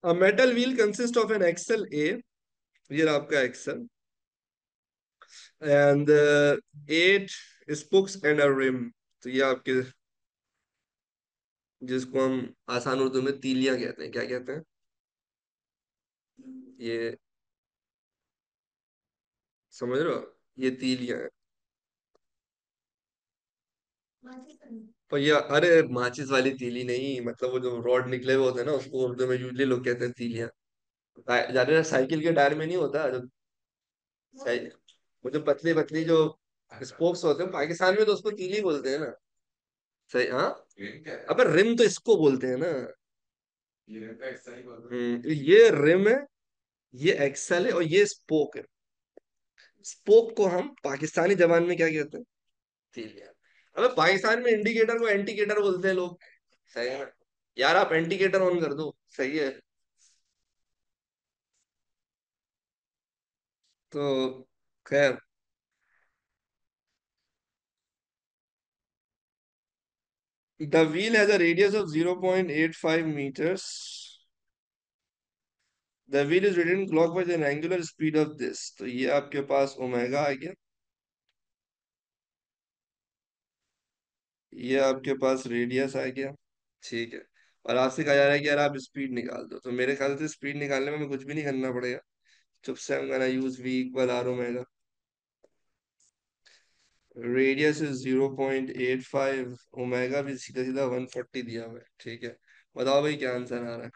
A metal wheel consists of an axle A, ये रहा आपका axle, and 8 spokes and a rim. तो ये आपके, जिसको हम आसान उर्दू में तीलियां कहते हैं, क्या कहते हैं ये, समझ रहे हो, ये तीलियां हैं। पर ये, अरे माचिस वाली तीली नहीं, मतलब वो जो रॉड निकले हुए होते हैं ना, उसको उर्दू में यूजली लोग कहते हैं तीलियां। ज्यादा साइकिल के टायर में नहीं होता जो वो जो पतली पतली जो स्पोक्स होते हैं, पाकिस्तान में तो उसको तीली बोलते हैं ना। सही, हाँ। अबे रिम तो इसको बोलते हैं ना। ये रिम है, ये एक्सल है, और ये स्पोक है। स्पोक को हम पाकिस्तानी जबान में क्या कहते हैं? तीलियां। अबे पाकिस्तान में इंडिकेटर को एंटीकेटर बोलते हैं लोग। सही है ना? यार आप एंटीकेटर ऑन कर दो, सही है। तो खैर, the wheel has a radius of 0.85 meters. The wheel is rotating clockwise and angular speed of this. तो ये आपके पास ओमेगा आ गया, ये आपके पास रेडियस आ गया, ठीक है। और आपसे कहा जा रहा है कि यार आप स्पीड निकाल दो, तो मेरे ख्याल से स्पीड निकालने में हमें कुछ भी नहीं करना पड़ेगा। चुप से हम गाना use v equal R omega. Radius is 0.85, omega भी सीधा सीधा 140 दिया हुआ है, ठीक है। बताओ भाई क्या आंसर आ रहा है?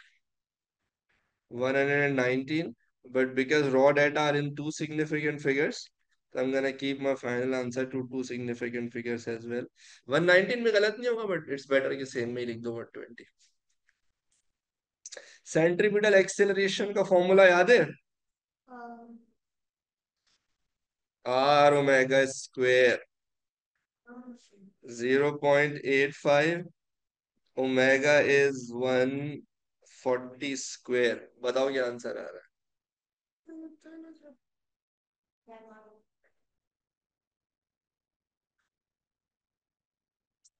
119, but because raw data are in two significant figures, so I'm gonna keep my final answer to two significant figures as well. 119 में गलत नहीं होगा, but it's better कि सेम में ही लिख दो 120। सेंट्रीपिटल एक्सेलरेशन का फॉर्मूला याद है? R omega square, 0.85, omega is 140 square. बताओ क्या आंसर आ रहा है?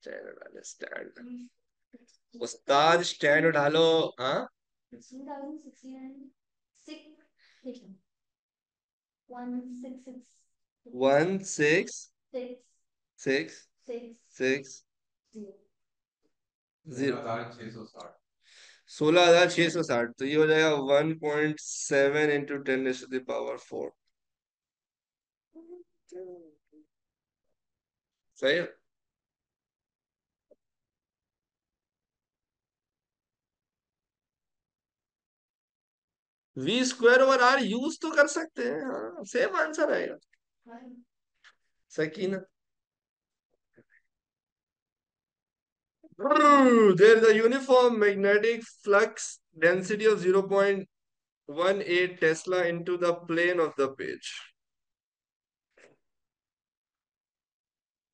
स्टैंड उठा लो, स्टैंड। उस्ताद स्टैंड उठा लो। हाँ, 1660। 16,660, तो ये हो जाएगा 1.7 इंटू 10⁻⁴। सही है। v² ओवर r यूज तो कर सकते हैं, हाँ सेम आंसर आएगा। Sakina, there is a uniform magnetic flux density of 0.18 Tesla into the plane of the page।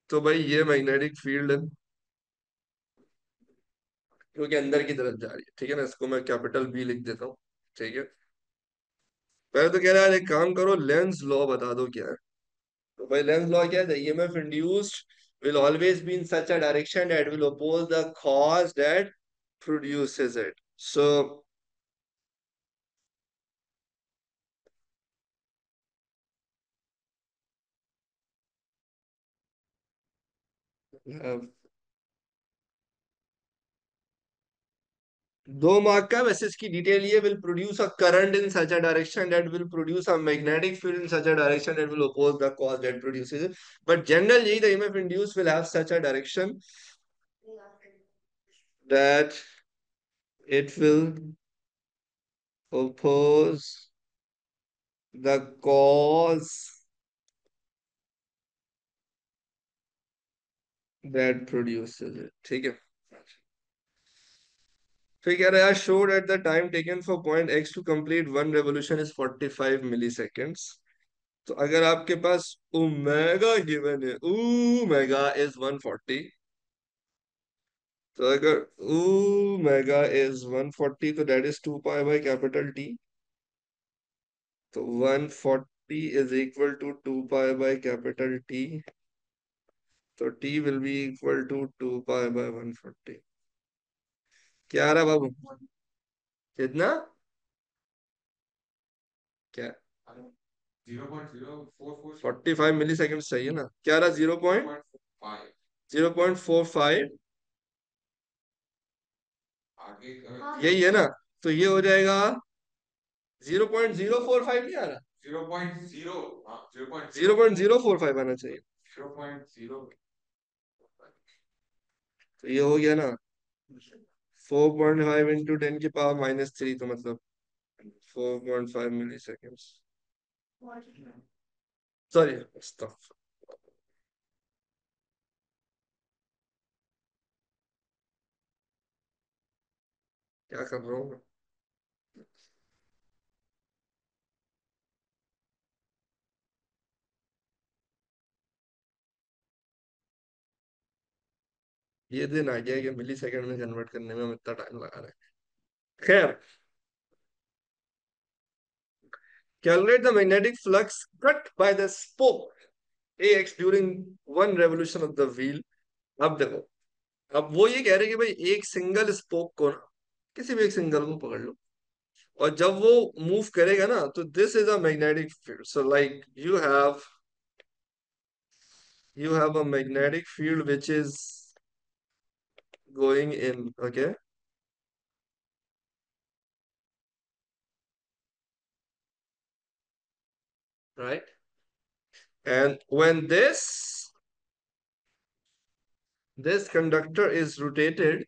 तो भाई ये मैग्नेटिक फील्ड है, क्योंकि अंदर की तरफ जा रही है, ठीक है ना, इसको मैं कैपिटल बी लिख देता हूँ, ठीक है। पहले तो कह रहा है एक काम करो, लेंस लॉ बता दो क्या है। तो भाई लेंस लॉ क्या है? EMF induced will always be in such a direction that will oppose the cause that produces it. So दो मार्क का, वैसे इसकी डिटेल ये, will produce a current in such a direction that will produce a magnetic field in such a direction that will oppose the cause that produces it, but generally the EMF induced will have such a direction that it will oppose the cause that produces it, ठीक है। फिर कह रहा है showed at the time taken for point X to complete one revolution is 45 milliseconds. तो अगर आपके पास ओमेगा गिवन है, ओमेगा इज 140, तो अगर ओमेगा इज 140, तो that is 2 pi by capital T. तो 140 is equal to 2 pi by capital T, तो T will be equal to 2 pi by 140। क्या आ रहा है बाबू? कितना? क्या? 45 मिली सेकेंड चाहिए ना, क्या रहा? 0.05। यही है ना? तो ये हो जाएगा 0.045, नहीं आ रहा? 0.045 आना चाहिए। तो ये हो गया ना, 4.5 × 10⁻³ तो मतलब 4.5 मिली सेकेंड। सॉरी, क्या कर रहा हूँ मैं? ये दिन आ गया कि मिली सेकंड में कन्वर्ट करने में हम इतना टाइम लगा रहे हैं। खैर, calculate the magnetic flux cut by the spoke AX during one revolution of the wheel. अब देखो, अब वो ये कह रहे हैं कि भाई एक सिंगल स्पोक को ना, किसी भी एक सिंगल को पकड़ लो, और जब वो मूव करेगा ना, तो this is a magnetic field. So like you have a magnetic field which is going in, okay, right? And when this conductor is rotated,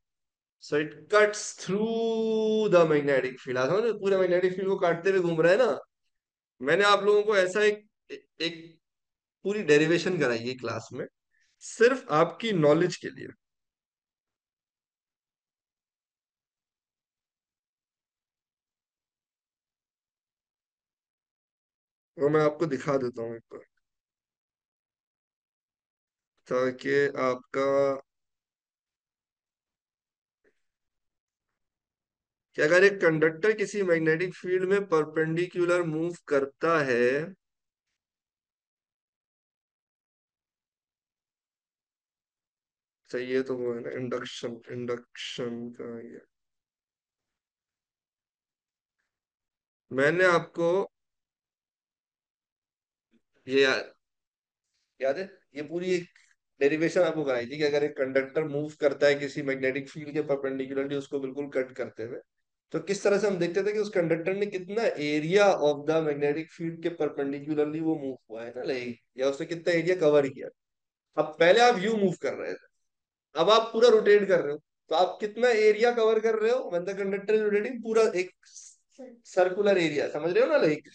so it cuts through the magnetic field। आप समझ, पूरे magnetic field को काटते हुए घूम रहा है ना। मैंने आप लोगों को ऐसा एक पूरी डेरिवेशन कराई है क्लास में, सिर्फ आपकी नॉलेज के लिए। वो मैं आपको दिखा देता हूँ एक बार, ताकि आपका, कि अगर एक कंडक्टर किसी मैग्नेटिक फील्ड में परपेंडिकुलर मूव करता है, सही है, तो वो है ना इंडक्शन, इंडक्शन का ये मैंने आपको ये याद है, ये पूरी एक डेरिवेशन आपको कराई थी कि अगर एक कंडक्टर मूव करता है किसी मैग्नेटिक फील्ड के परपेंडिकुलरली उसको बिल्कुल कट करते हुए, तो किस तरह से हम देखते थे कि उस कंडक्टर ने कितना area of the magnetic field के परपेंडिकुलरली वो मूव हुआ है ना, लाइक, या उसने कितना एरिया कवर किया। अब पहले आप यू मूव कर रहे थे, अब आप पूरा रोटेट कर रहे हो, तो आप कितना एरिया कवर कर रहे हो? When the conductor is rotating, पूरा एक सर्कुलर एरिया, समझ रहे हो ना, लाइक।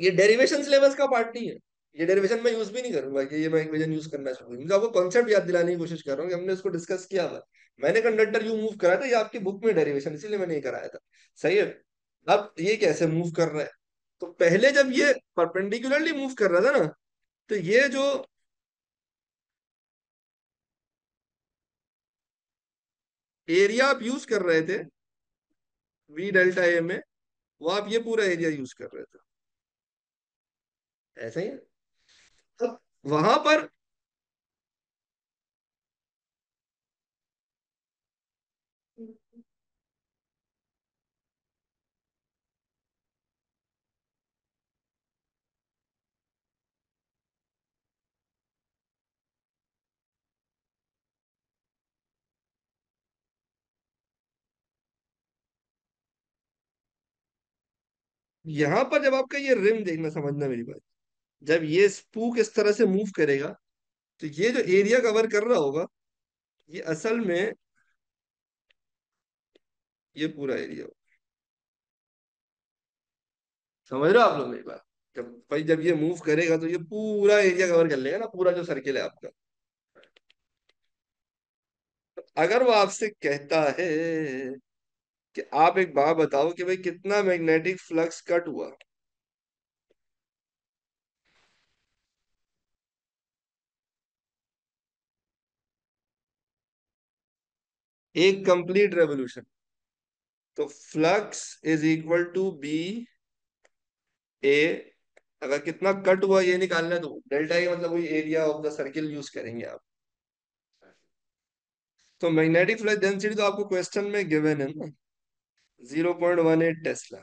ये डेरिवेशन सिलेबस का पार्ट नहीं है। ये डेरिवेशन मैं यूज भी नहीं करूंगा कि ये मैं इक्वेशन यूज करना चाहूंगा, मुझे आपको कॉन्सेप्ट याद दिलाने की कोशिश कर रहा हूँ कि हमने इसको डिस्कस किया हुआ है। मैंने कंडक्टर यू मूव करा था, ये आपकी बुक में डेरिवेशन, इसीलिए मैंने ये कराया था। सही है। अब ये कैसे मूव कर रहा है? तो पहले जब ये परपेंडिकुलरली मूव कर रहा था ना, तो ये जो एरिया आप यूज कर रहे थे V∆A में, वो आप ये पूरा एरिया यूज कर रहे थे। ऐसा ही है। अब वहां पर यहां पर जब आपका ये रिम देखना, समझना मेरी बात, जब ये स्पूक इस तरह से मूव करेगा, तो ये जो एरिया कवर कर रहा होगा, ये असल में ये पूरा एरिया होगा। समझ रहे हो आप लोग मेरी बात? जब भाई जब ये मूव करेगा, तो ये पूरा एरिया कवर कर लेगा ना, पूरा जो सर्किल है आपका। अगर वो आपसे कहता है कि आप एक बात बताओ कि भाई कितना मैग्नेटिक फ्लक्स कट हुआ, एक कंप्लीट रेवोल्यूशन, तो flux is equal to B A. अगर कितना कट हुआ ये निकालना है, तो डेल्टा ए मतलब वही area of the circle use करेंगे आप। तो मैग्नेटिक फ्लक्स डेंसिटी तो आपको क्वेश्चन में गिवन है ना, 0.18 टेस्ला।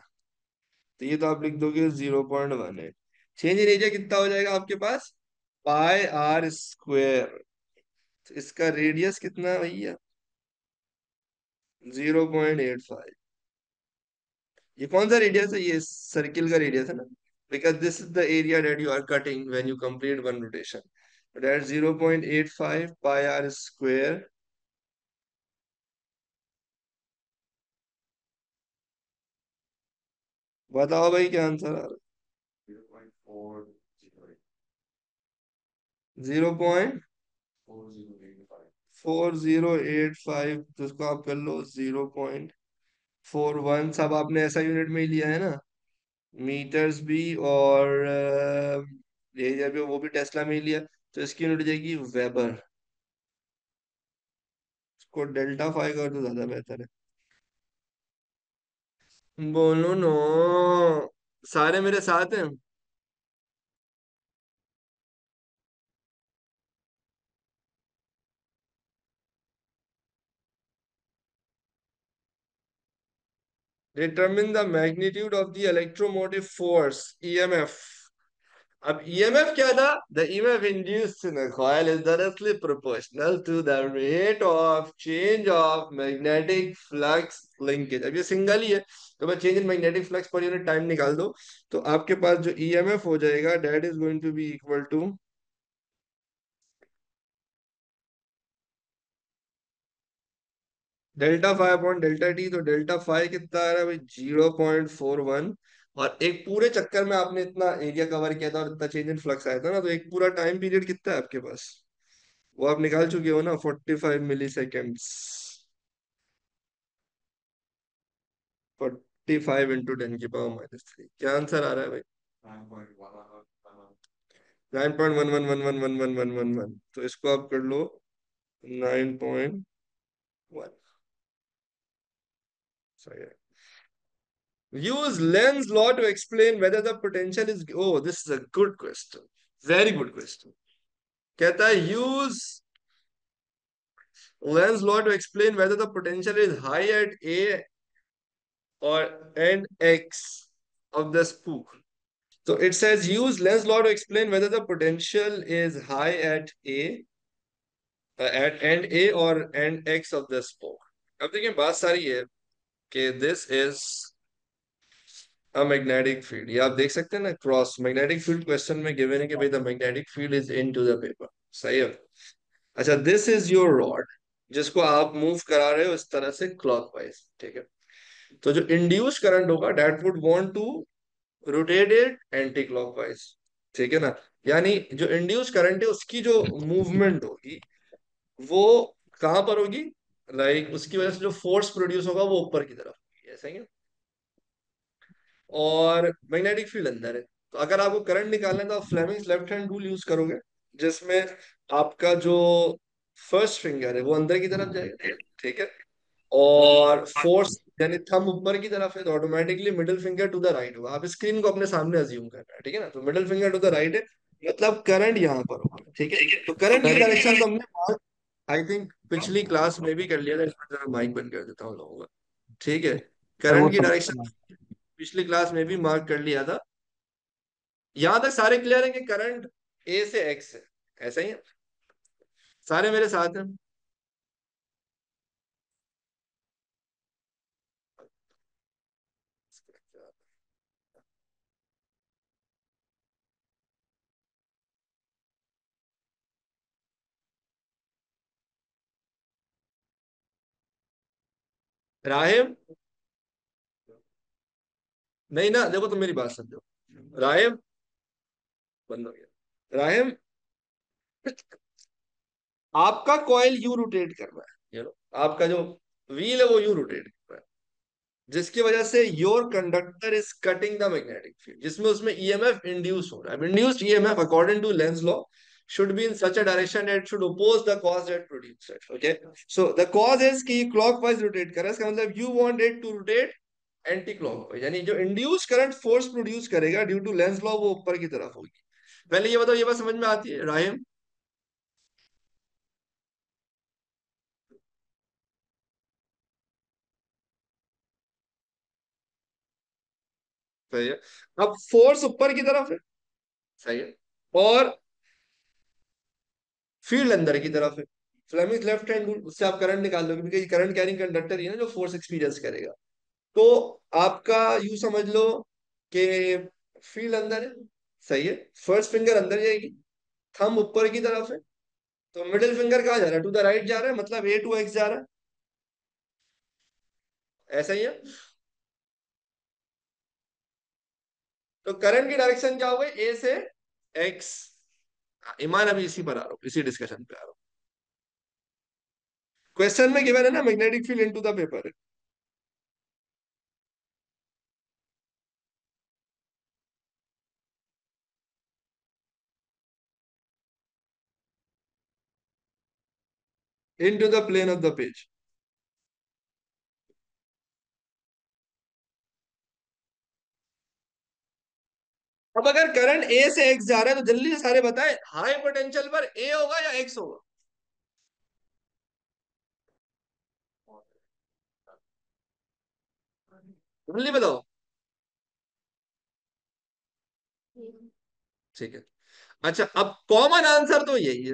तो ये तो आप लिख दोगे 0.1 है। चेंज इन एरिया कितना हो जाएगा आपके पास? πr²। इसका रेडियस कितना है भैया? 0.85। ये कौन सा रेडियस है? ये सर्किल का रेडियस है ना, because this is the area that you are cutting when you complete one rotation. That 0.85 πr²। बताओ भाई क्या आंसर आ रहा है? 0.4085। तो इसको आप कर लो 0.41। सब आपने ऐसा यूनिट में ही लिया है ना, मीटर्स भी और एरिया भी, वो भी टेस्ला में ही लिया। तो इसकी यूनिट हो जाएगी वेबर। इसको डेल्टा फाइव कर तो ज्यादा बेहतर है। बोलो नो। सारे मेरे साथ हैं। Determine the magnitude of the electromotive force, EMF. अब ईएमएफ क्या था? The EMF induced in a coil is directly proportional to the rate of change of magnetic flux linkage. अब ये सिंगल ही है, तो बस change in magnetic flux per unit time निकाल दो। तो आपके पास जो ईएमएफ हो जाएगा that is going to be equal to delta phi upon delta T. तो डेल्टा फाइव कितना आ रहा है भाई? 0.41। और एक पूरे चक्कर में आपने इतना एरिया कवर किया था और इतना चेंज इन फ्लक्स आया था ना, तो एक पूरा टाइम पीरियड कितना है आपके पास? वो आप निकाल चुके हो ना, 45 मिली सेकेंड्स। 45 × 10⁻³ क्या आंसर आ रहा है भाई? 9.11111111। तो इसको आप कर लो 9.1। सही है। Use Lenz's law to explain whether the potential is, oh this is a good question, very good question। कहता है use Lenz's law to explain whether the potential is high at A or and X of the spool। So it says use Lenz's law to explain whether the potential is high at at end A or end X of the spoke। अब देखिए बात सारी है कि this is magnetic field. ये आप देख सकते हैं ना, क्रॉस मैग्नेटिक फील्ड क्वेश्चन में गिवन है कि भाई the magnetic field is into the paper. सही है। अच्छा, दिस इज योर रॉड जिसको आप मूव करा रहे हो इस तरह से क्लॉकवाइज, ठीक है। तो जो इंड्यूस करंट होगा that would want to rotate it anti clockwise, ठीक है ना। यानी जो इंड्यूस करंट है उसकी जो मूवमेंट होगी वो कहां पर होगी? लाइक उसकी वजह से जो फोर्स प्रोड्यूस होगा वो ऊपर की तरफ होगी, ऐसा ही है। और मैग्नेटिक फील्ड अंदर है। तो अगर आपको करंट निकालना है तो आप Fleming's left hand rule use करोगे, जिसमें आपका जो फर्स्ट फिंगर है वो अंदर की तरफ जाएगा, ठीक है। और फोर्स यानी थंब ऊपर की तरफ है, तो automatically middle finger to the right होगा। आप स्क्रीन को अपने सामने अज्यूम करना है, ठीक है ना। तो middle finger to the right है, मतलब करंट यहाँ पर होगा, ठीक है। तो करंट की डायरेक्शन तो हमने आई थिंक पिछली क्लास में भी कर लिया था। इसमें जरा माइक बंद कर देता हूँ लोगों का, ठीक है। सर वो करंट की समझ डायरेक्शन पिछली क्लास में भी मार्क कर लिया था। यहां तक सारे क्लियर है कि करंट ए से एक्स है, ऐसा ही है। सारे मेरे साथ हैं। राहिम, नहीं ना, देखो तो मेरी बात समझो। राहिम, बंद हो गया। राहिम, आपका कॉइल यू रोटेट कर रहा है, आपका जो व्हील है वो यू रोटेट कर रहा है, जिसकी वजह से your conductor is cutting the magnetic field, जिसमें उसमें ईएमएफ इंड्यूस हो रहा है। Induced EMF according to Lenz law should be in such a direction that it should oppose the cause that produced it, okay। So the cause is कि clockwise rotate कर रहा है, इसका मतलब you want it to rotate anti clockwise, यानी जो induce current force produce करेगा due to Lenz law वो ऊपर की तरफ होगी। पहले ये बताओ, ये बात समझ में आती है राहिम? सही है। अब फोर्स ऊपर की तरफ है। सही है। और फील्ड अंदर की तरफ है। फ्लेमिंग लेफ्ट हैंड रूल, उससे आप करंट निकाल लोगे, क्योंकि करंट कैरिंग कंडक्टर ही है ना जो फोर्स एक्सपीरियंस करेगा। तो आपका यू समझ लो कि फील्ड अंदर है। सही है। फर्स्ट फिंगर अंदर जाएगी, थंब ऊपर की तरफ है, तो मिडिल फिंगर कहाँ जा रहा है? टू द राइट जा रहा है, मतलब ए टू एक्स जा रहा है। ऐसा ही है। तो करंट की डायरेक्शन क्या हो गई? ए से एक्स। ईमान अभी इसी पर आ रहा हूँ, इसी डिस्कशन पे आ रहा हूँ। क्वेश्चन में गिवन है ना, magnetic field into the paper. Into the plane of the page. अब अगर करंट ए से एक्स जा रहा है तो जल्दी से सारे बताएं, हाई पोटेंशियल पर ए होगा या एक्स होगा? जल्दी बताओ। ठीक है। अच्छा, अब कॉमन आंसर तो यही है,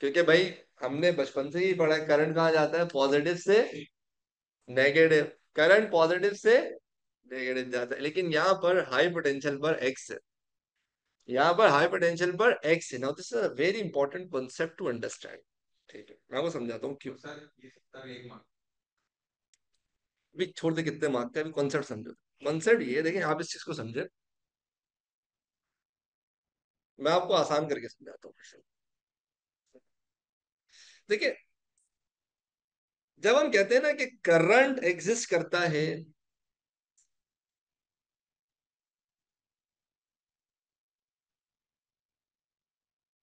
क्योंकि भाई हमने बचपन से ही पढ़ा है, करंट कहाँ जाता है? पॉजिटिव से नेगेटिव। करंट पॉजिटिव से नेगेटिव जाता है, लेकिन यहाँ पर हाई पोटेंशियल पर एक्स है। यहाँ पर हाई पोटेंशियल पर एक्स है। Now this is a very important concept to understand. ठीक है, मैं वो समझाता हूँ क्यों। सर ये सब एक मार्क। अभी छोड़ दे कितने मार्क का, अभी कॉन्सेप्ट समझो। कॉन्सेप्ट ये देखिए, आप इस चीज को समझे। मैं आपको आसान करके समझाता हूँ। देखिए, जब हम कहते हैं ना कि करंट एग्जिस्ट करता है,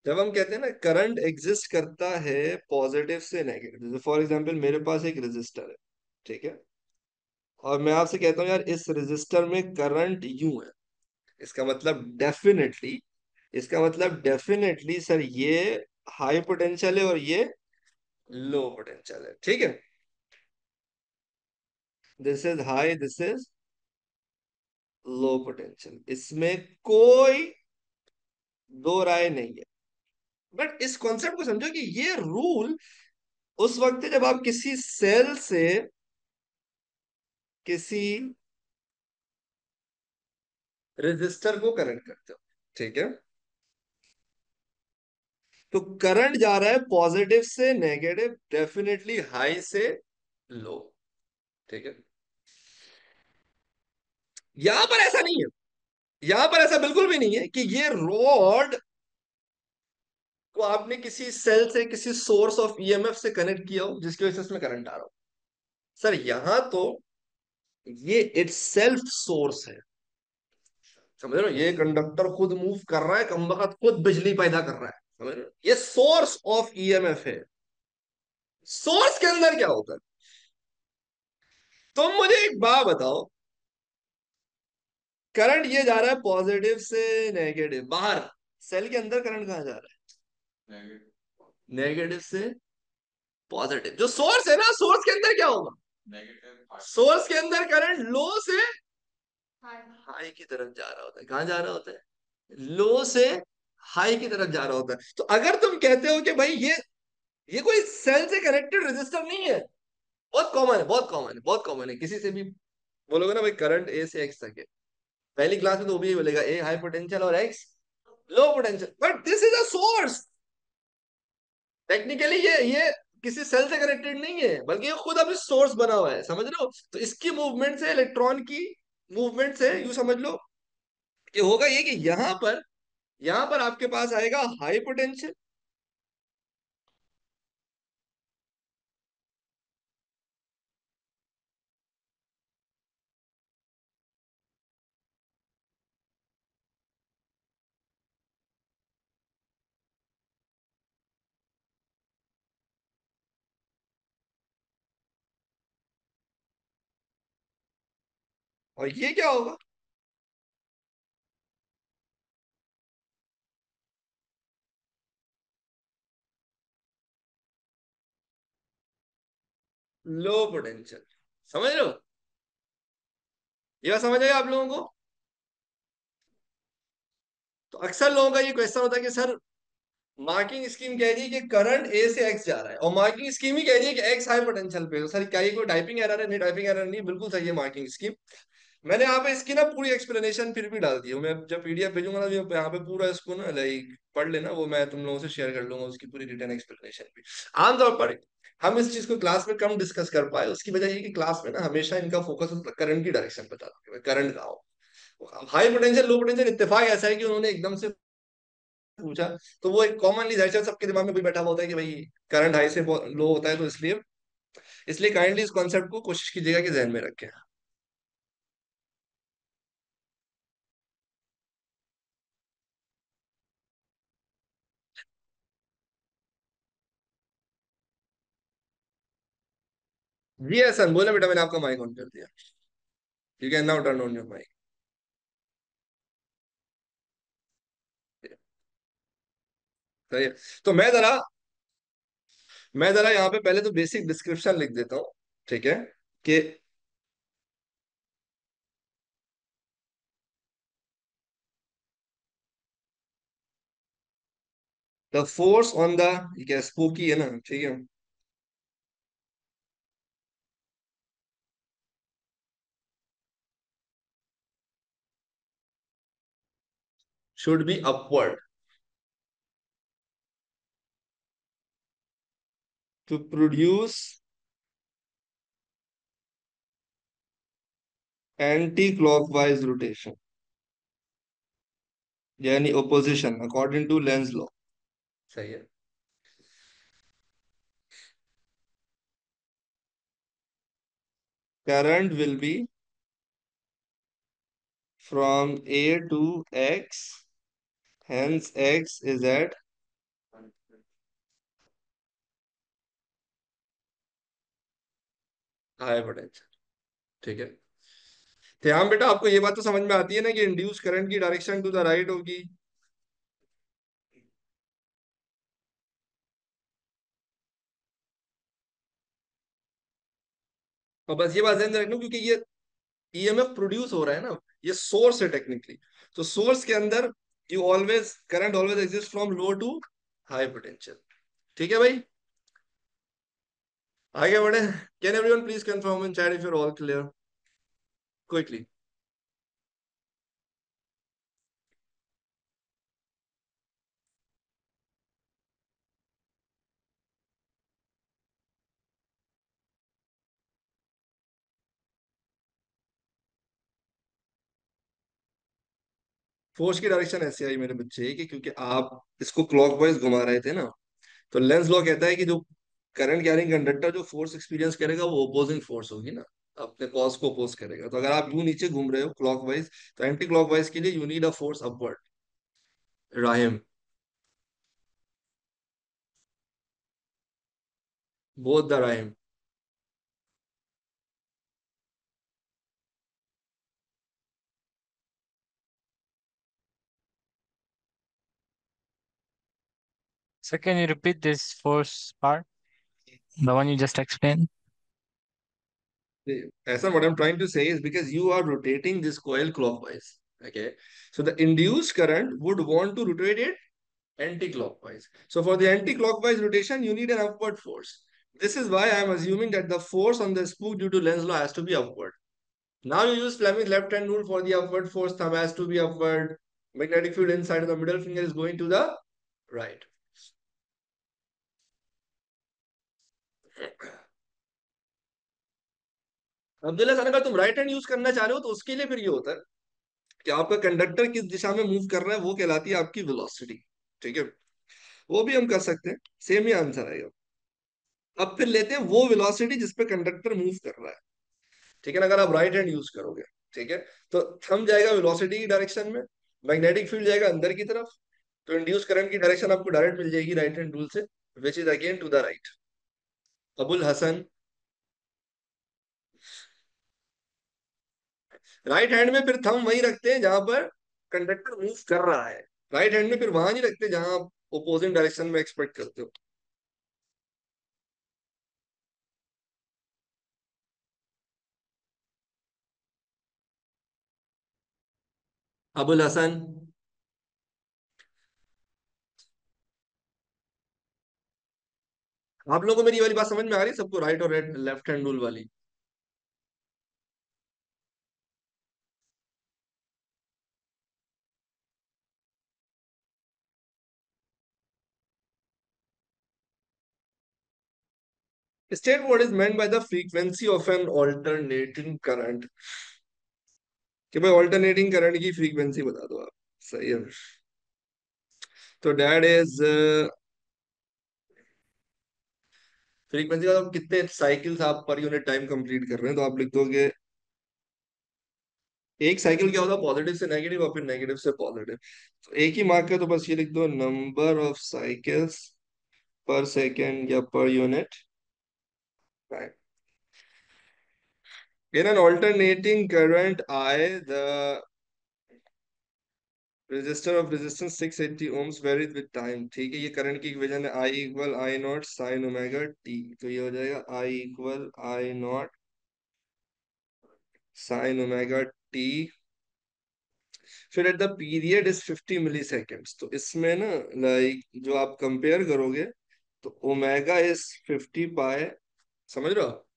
जब हम कहते हैं ना करंट एग्जिस्ट करता है पॉजिटिव से नेगेटिव, फॉर एग्जांपल मेरे पास एक रेजिस्टर है, ठीक है, और मैं आपसे कहता हूँ यार इस रेजिस्टर में करंट यूं है, इसका मतलब डेफिनेटली, इसका मतलब डेफिनेटली सर ये हाई पोटेंशियल है और ये लो पोटेंशियल है, ठीक है। This is high, this is low potential, इसमें कोई दो राय नहीं है। बट इस कॉन्सेप्ट को समझो कि ये रूल उस वक्त है जब आप किसी सेल से किसी रेजिस्टर को कनेक्ट करते हो, ठीक है। तो करंट जा रहा है पॉजिटिव से नेगेटिव, डेफिनेटली हाई से लो, ठीक है। यहां पर ऐसा नहीं है, यहां पर ऐसा बिल्कुल भी नहीं है कि ये रॉड को आपने किसी सेल से किसी सोर्स ऑफ ईएमएफ से कनेक्ट किया हो जिसकी वजह से इसमें करंट आ रहा हो। सर यहां तो ये इट्स सेल्फ सोर्स है, समझ रहे हो? ये कंडक्टर खुद मूव कर रहा है, कमबख्त खुद बिजली पैदा कर रहा है, समझ रहे हो? ये सोर्स ऑफ ईएमएफ है। सोर्स के अंदर क्या होता है? तुम मुझे एक बात बताओ, करंट ये जा रहा है पॉजिटिव से नेगेटिव, बाहर सेल के अंदर करंट कहाँ जा रहा है? नेगेटिव, नेगेटिव से पॉजिटिव। जो सोर्स है ना, सोर्स के अंदर क्या होगा? नेगेटिव। सोर्स के अंदर करंट लो से हाई की तरफ जा रहा होता है। कहाँ जा रहा होता है? लो से हाई की तरफ जा रहा होता है। तो अगर तुम कहते हो कि भाई ये कोई सेल से कनेक्टेड रेजिस्टर नहीं है, बहुत कॉमन है, बहुत कॉमन है, बहुत कॉमन है, किसी से भी बोलोगे ना भाई करंट ए से एक्स तक है, पहली क्लास में तो वो भी बोलेगा ए हाई पोटेंशियल और x low potential, but this is a source. Technically ये किसी सेल से कनेक्टेड नहीं है, बल्कि ये खुद अभी सोर्स बना हुआ है, समझ रहे हो? तो इसकी मूवमेंट से, इलेक्ट्रॉन की मूवमेंट से यूं समझ लो कि होगा ये कि यहां पर आपके पास आएगा हाई पोटेंशियल, और ये क्या होगा? Low potential. समझ रहे हो? ये बात समझ आएगा आप लोगों को? तो अक्सर लोगों का ये क्वेश्चन होता है कि सर मार्किंग स्कीम कह रही है कि करंट ए से एक्स जा रहा है, और मार्किंग स्कीम ही कह रही है कि एक्स हाई पोटेंशियल पे है। तो सर क्या ये कोई टाइपिंग एरर है? नहीं, टाइपिंग एरर नहीं, बिल्कुल सही है मार्किंग स्कीम। मैंने यहाँ पे इसकी ना पूरी एक्सप्लेनेशन फिर भी डाल दी है। मैं जब पीडीएफ भेजूंगा ना, जो यहाँ पे पूरा इसको ना लाइक पढ़ लेना, वो मैं तुम लोगों से शेयर कर लूंगा उसकी पूरी रिटर्न एक्सप्लेनेशन भी। आमतौर पर हम इस चीज को क्लास में कम डिस्कस कर पाए, उसकी वजह ये कि क्लास में ना हमेशा इनका फोकस करंट की डायरेक्शन पे था कि करंट कहाँ हो। हाई पोटेंशियल लो पोटेंशियल इत्तेफाक ऐसा है कि उन्होंने एकदम से पूछा, तो वो एक कॉमनली जाहिर सी सबके दिमाग में भी बैठा हुआ होता है कि भाई करंट हाई से लो होता है, तो इसलिए इसलिए काइंडली इस कॉन्सेप्ट को कोशिश कीजिएगा कि जहन में रखें। जी एहसन बोले बेटा, मैंने आपका माइक ऑन कर दिया। You can now turn on your mic. सही है। तो मैं जरा यहाँ पे पहले तो बेसिक डिस्क्रिप्शन लिख देता हूँ, ठीक है? कि द फोर्स ऑन द, ये क्या स्पूकी है ना, ठीक है, should be upward to produce anticlockwise rotation, यानी opposition according to Lenz law. सही है। Current will be from A to X, hence x is at high potential, ठीक है। तो यहाँ बेटा आपको ये बात तो समझ में आती है ना कि इंड्यूस करंट की डायरेक्शन टू द राइट होगी। और बस ये बात ध्यान में रखना, क्योंकि ये ईएमएफ प्रोड्यूस हो रहा है ना, ये सोर्स है टेक्निकली। तो सोर्स के अंदर you always current always exist from low to high potential. ठीक है भाई, आगे बढ़े। Can everyone please confirm in chat if you're all clear quickly. Force की डायरेक्शन ऐसे आई मेरे बच्चे कि क्योंकि आप इसको क्लॉकवाइज घुमा रहे थे ना, तो लेंस लॉ कहता है कि जो करंट कैरिंग कंडक्टर जो फोर्स एक्सपीरियंस करेगा वो ओपोजिंग फोर्स होगी ना, अपने कॉज को अपोज करेगा। तो अगर आप यूं नीचे घूम रहे हो क्लॉकवाइज, तो एंटी क्लॉकवाइज के लिए you need a force upward, Rahim, both the Rahim. So can you repeat this first part, the one you just explained? As what I'm trying to say is because you are rotating this coil clockwise. Okay. So the induced current would want to rotate it anti-clockwise. So for the anti-clockwise rotation, you need an upward force. This is why I'm assuming that the force on the spook due to Lenz's law has to be upward. Now you use Fleming's left hand rule for the upward force. Thumb has to be upward. Magnetic field inside of the middle finger is going to the right. Abdullah sir, अगर तुम right hand use करना चाह रहे हो तो उसके लिए फिर ये होता है कि आपका कंडक्टर किस दिशा में मूव कर रहा है वो कहलाती है आपकी वेलोसिटी। ठीक है, वो भी हम कर सकते हैं, सेम ही आंसर आएगा। अब फिर लेते हैं वो वेलोसिटी जिस पे कंडक्टर मूव कर रहा है, ठीक है ना, अगर आप राइट हैंड यूज करोगे। ठीक है, तो थंब जाएगा वेलोसिटी की डायरेक्शन में, मैग्नेटिक फील्ड जाएगा अंदर की तरफ, तो इंड्यूस करंट की डायरेक्शन आपको डायरेक्ट मिल जाएगी राइट हैंड रूल से, which is again to the right. Abul Hasan, right hand में फिर थंब वही रखते हैं जहां पर कंडक्टर मूव कर रहा है। राइट हैंड में फिर वहां नहीं रखते जहां आप ओपोजिंग डायरेक्शन में एक्सपेक्ट करते हो। अबुल हसन, आप लोगों को मेरी ये वाली बात समझ में आ रही है सबको, राइट और लेफ्ट हैंड रूल वाली? State what is meant by the frequency of an alternating current, कि भाई ऑल्टरनेटिंग करंट की फ्रीक्वेंसी बता दो आप। सही है। तो डैट इज फ्रीक्वेंसी का, तो कितने साइकिल्स आप पर यूनिट टाइम कंप्लीट कर रहे हैं, तो आप लिख दोगे एक साइकिल क्या होता है, पॉजिटिव से नेगेटिव और फिर नेगेटिव से पॉजिटिव। तो एक ही मार्क है, तो बस ये लिख दो, नंबर ऑफ साइकिल्स पर सेकेंड या पर unit time. In an alternating current I, the resistor of resistance 680 ohms varies with time। ठीक है, ये करंट की इक्वेशन है, I equal I naught sine omega t. तो ये हो जाएगा I equal I naught sine omega t. फिर at the period is 50 milliseconds. तो इसमें ना, लाइक जो आप कंपेयर करोगे, तो ओमेगा इज 50 पाए, समझ रहे हो?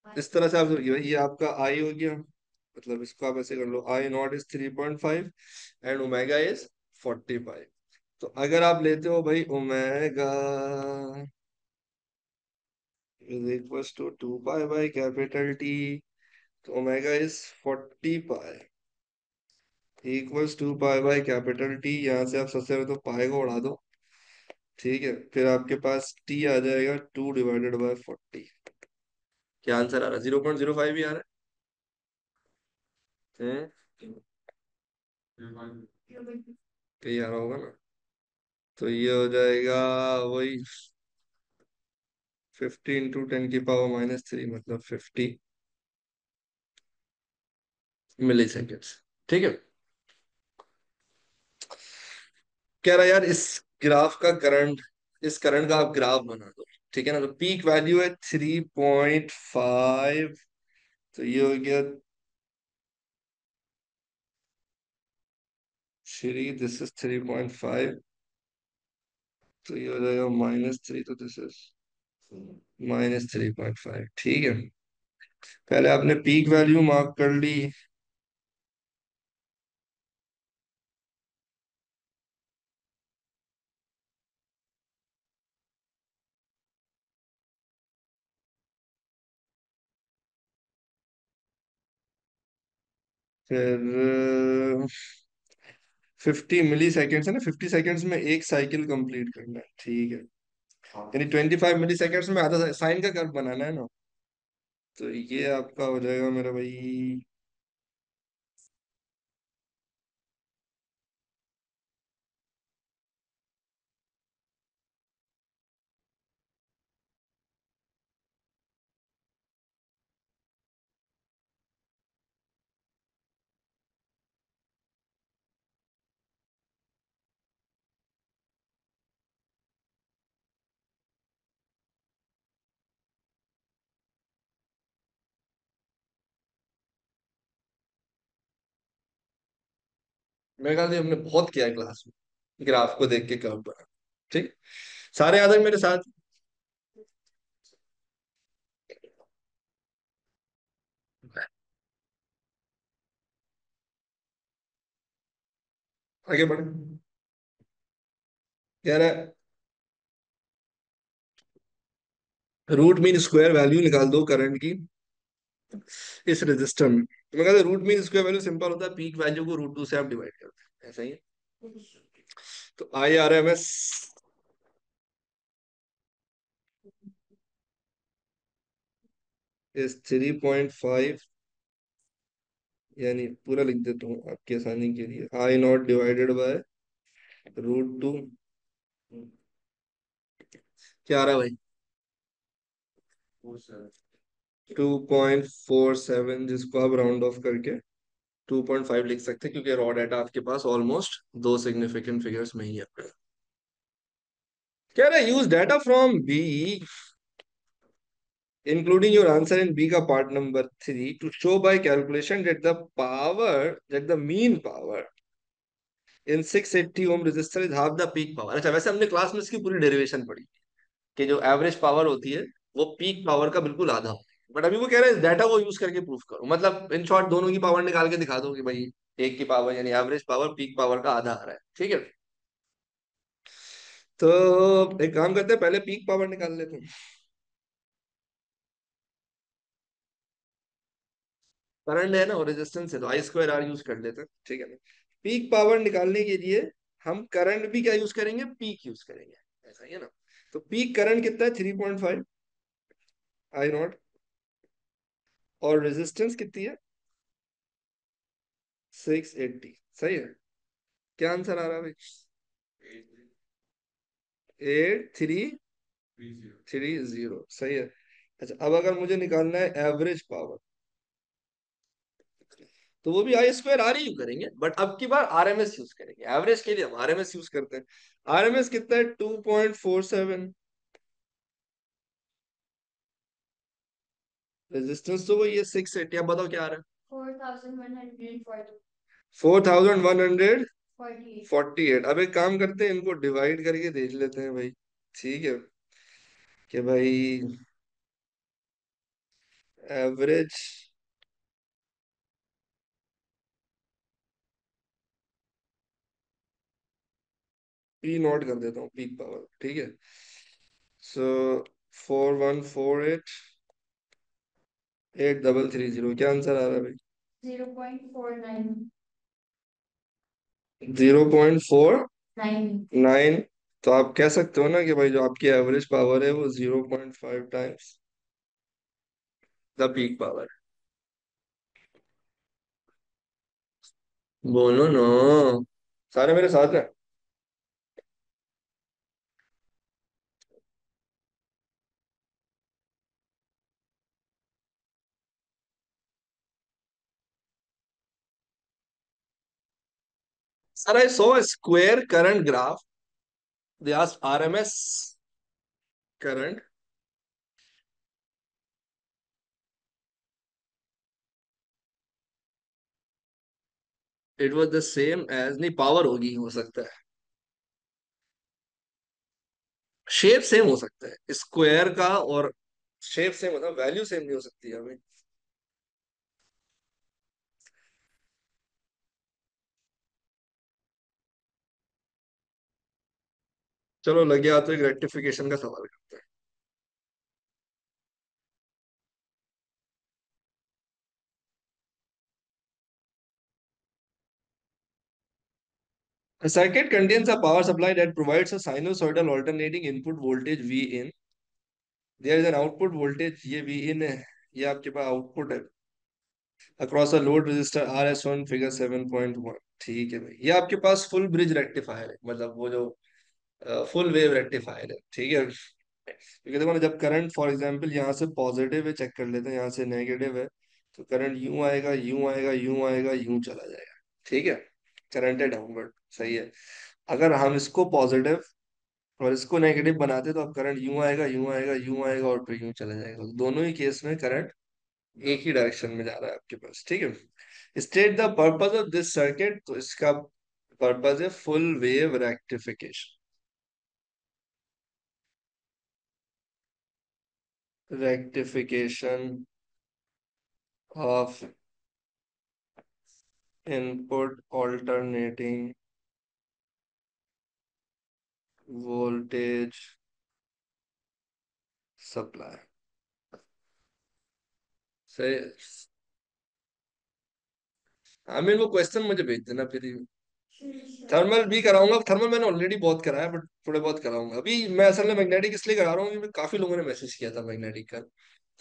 इस तरह से आप सोचिए भाई, ये आपका आई हो गया, मतलब इसको आप ऐसे कर लो, I naught is 3.5 and omega is 45। तो अगर आप लेते हो भाई omega is equal to 2 pi by capital T, तो omega is 40 pi equals 2 pi by capital T. यहाँ से आप सबसे पहले तो पाई को उड़ा दो, ठीक है, फिर आपके पास टी आ जाएगा 2/40। क्या आंसर आ रहा है? 0.05 ही आ रहा है, कहीं आ रहा होगा ना? तो ये हो जाएगा वही 50 × 10⁻³ मतलब 50 मिली सेकेंड्स। ठीक है। कह रहा यार इस ग्राफ का करंट, इस करंट का आप ग्राफ बना दो। ठीक है ना, तो पीक वैल्यू है 3.5, तो ये हो गया थ्री, दिस इज 3.5, तो ये हो जाएगा -3, तो दिस इज -3.5। ठीक है, पहले आपने पीक वैल्यू मार्क कर ली, फिर 50 मिली सेकेंड्स है ना, 50 सेकेंड्स में एक साइकिल कंप्लीट करना है। ठीक है, यानी 25 मिली सेकेंड्स में आधा साइन का कर्व बनाना है ना। तो ये आपका हो जाएगा मेरा भाई, मेरे ख्याल से हमने बहुत किया है क्लास में, ग्राफ को देख के कर्व बना। ठीक, सारे याद है मेरे साथ? आगे बढ़े, कह रहा है रूट मीन स्क्वायर वैल्यू निकाल दो करंट की इस रेजिस्टर में। तो मैं कहता root mean square value simple होता है, पीक वैल्यू को √2 से आप डिवाइड करते हैं, ऐसा ही है। तो IRMS इज 3.5, यानी पूरा लिख देता हूँ आपकी आसानी के लिए, आई नॉट डिवाइडेड बाय √2। क्या आ रहा है भाई? 2.47, जिसको आप राउंड ऑफ करके 2.5 लिख सकते हैं, क्योंकि रॉ डाटा आपके पास ऑलमोस्ट दो सिग्निफिकेंट फिगर्स में ही है। कह रहा है use data from B including your answer in B का part number 3 to show by calculation that the mean power in 680 ohm resistor is half the peak power। अच्छा, वैसे हमने क्लास में इसकी पूरी डेरिवेशन पढ़ी, कि जो एवरेज पावर होती है वो पीक पावर का बिल्कुल आधा हो। बट अभी वो कह रहे हैं डाटा को यूज करके प्रूफ करो, मतलब इन शॉर्ट दोनों की पावर निकाल के दिखा दो कि भाई एक की पावर यानी एवरेज पावर पीक पावर का आधा आ रहा है, ठीक है। तो एक काम करते हैं, पहले पीक पावर निकाल लेते हैं। करंट है ना और रेजिस्टेंस है तो आई स्क्वायर आर यूज कर लेते हैं, ठीक है ना। पीक पावर निकालने के लिए हम करंट भी क्या यूज करेंगे, पीक यूज करेंगे, ऐसा ही है ना। तो पीक करंट कितना है, 3.5 आई नॉट, और रेजिस्टेंस कितनी है, 680, सही है। क्या आंसर आ रहा है भाई, 8330, सही है। अच्छा अब अगर मुझे निकालना है एवरेज पावर, तो वो भी आई स्क्वायर आर ही करेंगे, बट अब की बार आरएमएस यूज करेंगे, एवरेज के लिए हम आरएमएस यूज करते हैं। आरएमएस कितना है, 2.47। रेजिस्टेंस तो वही है 680, अब बताओ क्या आ रहा है, 4148। अब एक काम करते हैं, इनको डिवाइड करके देख लेते हैं भाई, ठीक है, कि भाई एवरेज, पी नॉट कर देता हूँ पीक पावर, ठीक है। सो 4148 डबल 30, क्या आंसर आ रहा है भाई, 0.49। तो आप कह सकते हो ना कि भाई जो आपकी एवरेज पावर है वो 0.5 टाइम्स द पीक पावर। बोलो नो, सारे मेरे साथ हैं। Sir I saw square current graph, they asked RMS current, it was the same as, नहीं पावर होगी हो सकता है, शेप सेम हो सकता है स्क्वायर का, और शेप सेम होता है, वैल्यू सेम नहीं हो सकती है हमें। चलो लग गया तो एक रेक्टिफिकेशन का सवाल करते हैं। A circuit contains a power supply that provides a sinusoidal alternating input voltage V in. There is an output voltage, ये V in है, ये आपके पास आउटपुट है, across a load resistor RS1 figure 7.1, ठीक है भाई। ये आपके पास फुल ब्रिज रेक्टिफायर है, मतलब वो जो फुल वेव रेक्टिफायर है, ठीक है। क्योंकि देखो ना, जब करंट फॉर एग्जांपल यहाँ से पॉजिटिव है, चेक कर लेते हैं, यहाँ से नेगेटिव है, तो करंट यूं आएगा, यूं आएगा, यूं आएगा, यूं चला जाएगा, ठीक है। करंट है डाउनवर्ड, सही है। अगर हम इसको पॉजिटिव और इसको नेगेटिव बनाते तो अब करंट यूं आएगा, यूं आएगा, यूं आएगा और फिर यूं चला जाएगा, तो दोनों ही केस में करंट एक ही डायरेक्शन में जा रहा है आपके पास, ठीक है। State the purpose of this circuit, तो इसका पर्पज है full wave rectification, rectification of input alternating voltage supply, सही। आई मीन वो क्वेश्चन मुझे भेज देना फिर। थर्मल भी कराऊंगा, थर्मल मैंने ऑलरेडी बहुत कराया, बट थोड़े बहुत कराऊंगा अभी। मैं असल में मैग्नेटिक इसलिए करा रहा हूँ क्योंकि काफी लोगों ने मैसेज किया था मैग्नेटिक का,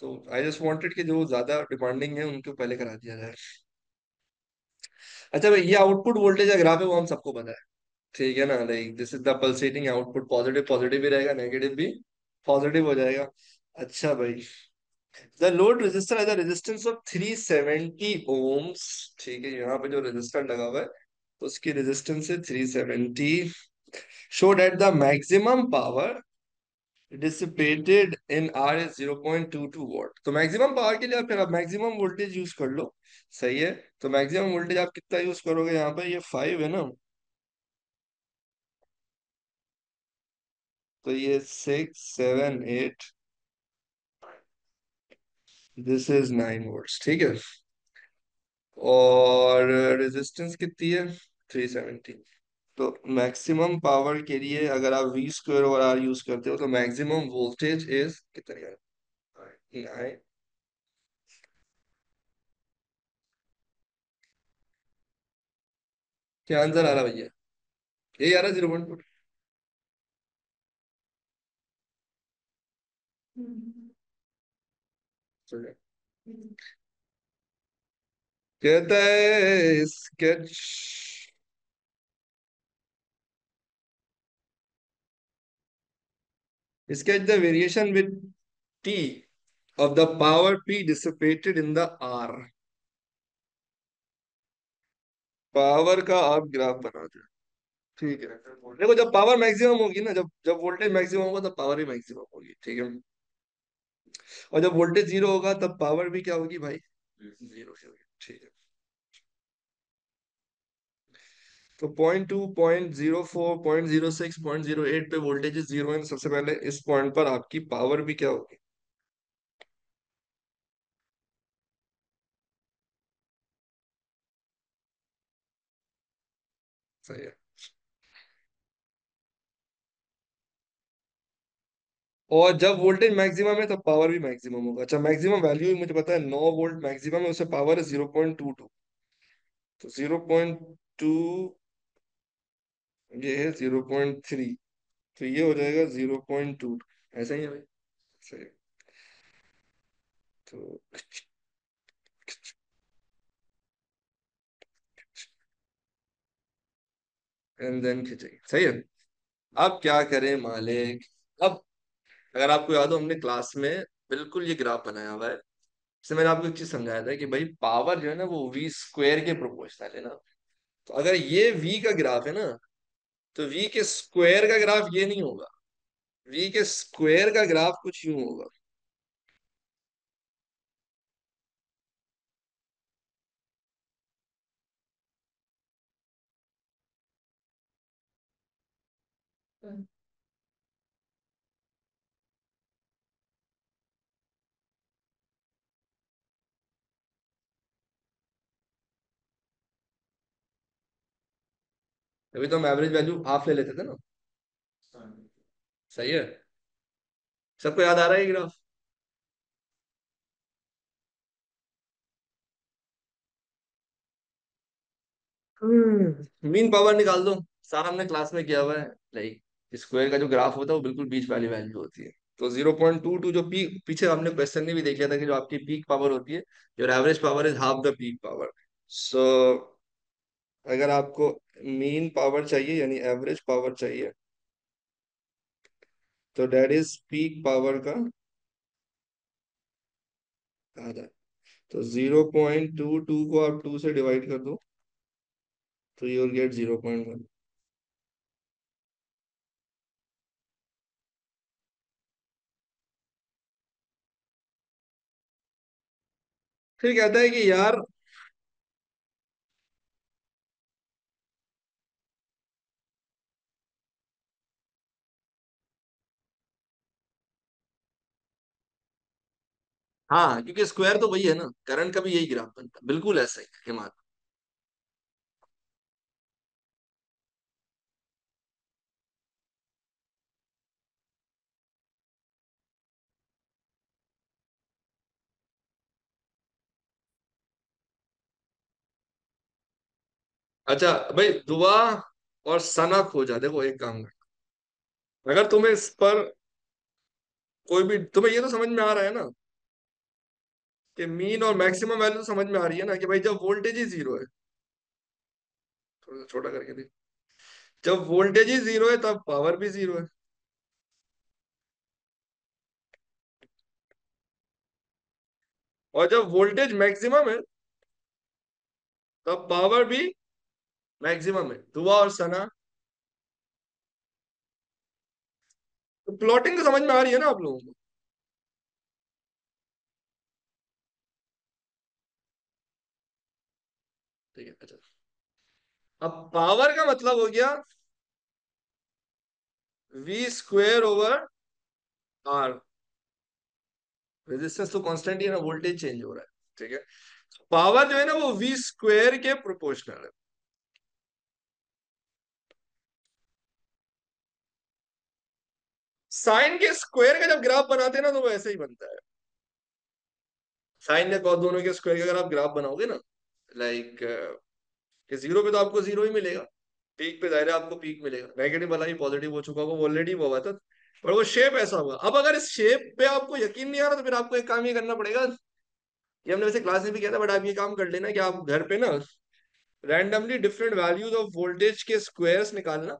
तो आई जस्ट वांटेड कि जो ज्यादा डिमांडिंग है उनको पहले करा दिया जाए। अच्छा भाई, ये आउटपुट वोल्टेज का ग्राफ है, वो हम सबको पता है, ठीक है ना। Like this is the pulsating output, positive positive भी रहेगा, नेगेटिव भी पॉजिटिव हो जाएगा। अच्छा भाई, the load resistor has a resistance of 370 ohms, ठीक है। यहाँ पे जो रेजिस्टर लगा हुआ है तो उसकी रेजिस्टेंस है 370, show that the maximum power dissipated in are is 0.22 what. तो मैक्सिमम पावर के लिए आप फिर आप मैक्सिमम वोल्टेज यूज कर लो, सही है। तो मैक्सिमम वोल्टेज आप कितना यूज करोगे, यहाँ पे ये 5 है ना, तो ये 6 7 8, दिस इज 9 वोल्ट्स, ठीक है। और रेजिस्टेंस कितनी है? 370। तो मैक्सिमम पावर के लिए अगर आप वी स्क्वायर और आर यूज करते हो तो मैक्सिमम वोल्टेज इज कितनी है? 9। क्या आंसर आ रहा भैया? यही आ रहा 0.2। कहता है sketch sketch the variation with T of the power P dissipated in the R। Power का आप ग्राफ बना दो, ठीक है। देखो जब पावर मैक्सिमम होगी ना, जब जब वोल्टेज मैक्सिमम होगा तब पावर भी मैक्सिमम होगी, ठीक है। और जब वोल्टेज जीरो होगा तब पावर भी क्या होगी भाई? जीरो ही होगी, ठीक है। तो 0.2, 0.04, 0.06, 0.08 पे वोल्टेज जीरो है, तो सबसे पहले इस पॉइंट पर आपकी पावर भी क्या होगी? सही है। और जब वोल्टेज मैक्सिमम है तब पावर भी मैक्सिमम होगा। अच्छा, मैक्सिमम वैल्यू मुझे पता है, 9 वोल्ट मैक्सिमम है, उससे पावर है 0.22। तो 0.2, ये है 0.3, तो ये हो जाएगा 0.2। ऐसा ही है भाई, सही है। तो एंड देन खिंचेगी, सही है। अब क्या करें मालिक? अब अगर आपको याद हो, हमने क्लास में बिल्कुल ये ग्राफ बनाया हुआ है। इससे मैंने आपको एक चीज समझाया था कि भाई पावर जो है ना वो वी स्क्वायर के प्रोपोर्शनल है ना। तो अगर ये वी का ग्राफ है ना, तो वी के स्क्वायर का ग्राफ ये नहीं होगा। वी के स्क्वायर का ग्राफ कुछ यूं होगा। अभी तो हम एवरेज वैल्यू हाफ ले लेते थे ना। सही है। सबको याद आ रहा है ये ग्राफ? मीन पावर निकाल दो। सारा हमने क्लास में किया हुआ है। लाइक स्क्वायर का जो ग्राफ होता है वो बिल्कुल बीच वाली वैल्यू होती है। तो 0.22 जो पीक, पीछे हमने क्वेश्चन में भी देख लिया था कि जो आपकी पीक पावर होती है, your average power is half the peak power. So अगर आपको मीन पावर चाहिए यानी एवरेज पावर चाहिए, तो डेट इज पीक पावर का आधा। तो 0.22 को आप 2 से डिवाइड कर दो, तो यू विल गेट 0.1। फिर कहता है कि यार, हाँ क्योंकि स्क्वायर तो वही है ना, करंट का भी यही ग्राफ बनता है, बिल्कुल ऐसा ही है हिमालय। अच्छा भाई, दुआ और सना खोजा। देखो एक काम कर, अगर तुम्हें इस पर कोई भी, तुम्हें ये तो समझ में आ रहा है ना कि मीन और मैक्सिमम वैल्यू तो समझ में आ रही है ना कि भाई जब वोल्टेज ही जीरो है, थोड़ा सा छोटा करके देख, जब वोल्टेज ही जीरो है तब पावर भी जीरो है। और जब वोल्टेज मैक्सिमम है तब पावर भी मैक्सिमम है। दुआ और सना, तो प्लॉटिंग तो समझ में आ रही है ना आप लोगों को? ठीक है, अच्छा। अब पावर का मतलब हो गया V square over R. Resistance तो कांस्टेंट ही है ना, वोल्टेज चेंज हो रहा है। ठीक है, पावर जो है ना वो वी स्क्वेयर के प्रोपोर्शनल है। साइन के स्क्वायर का जब ग्राफ बनाते हैं ना तो वो ऐसे ही बनता है। साइन या कॉस दोनों के स्क्वायर का अगर आप ग्राफ बनाओगे ना, लाइक जीरो पे तो आपको जीरो ही मिलेगा, पीक पे जाहिर है आपको पीक मिलेगा, नेगेटिव वाला ही पॉजिटिव हो चुका होगा, वो ऑलरेडी हुआ था। पर वो शेप ऐसा होगा। अब अगर इस शेप पे आपको यकीन नहीं आ रहा तो फिर आपको एक काम ये करना पड़ेगा, ये हमने वैसे क्लास में भी किया था, बट आप ये काम कर लेना कि आप घर पे ना randomly different values of voltage के स्क्वायर्स निकालना।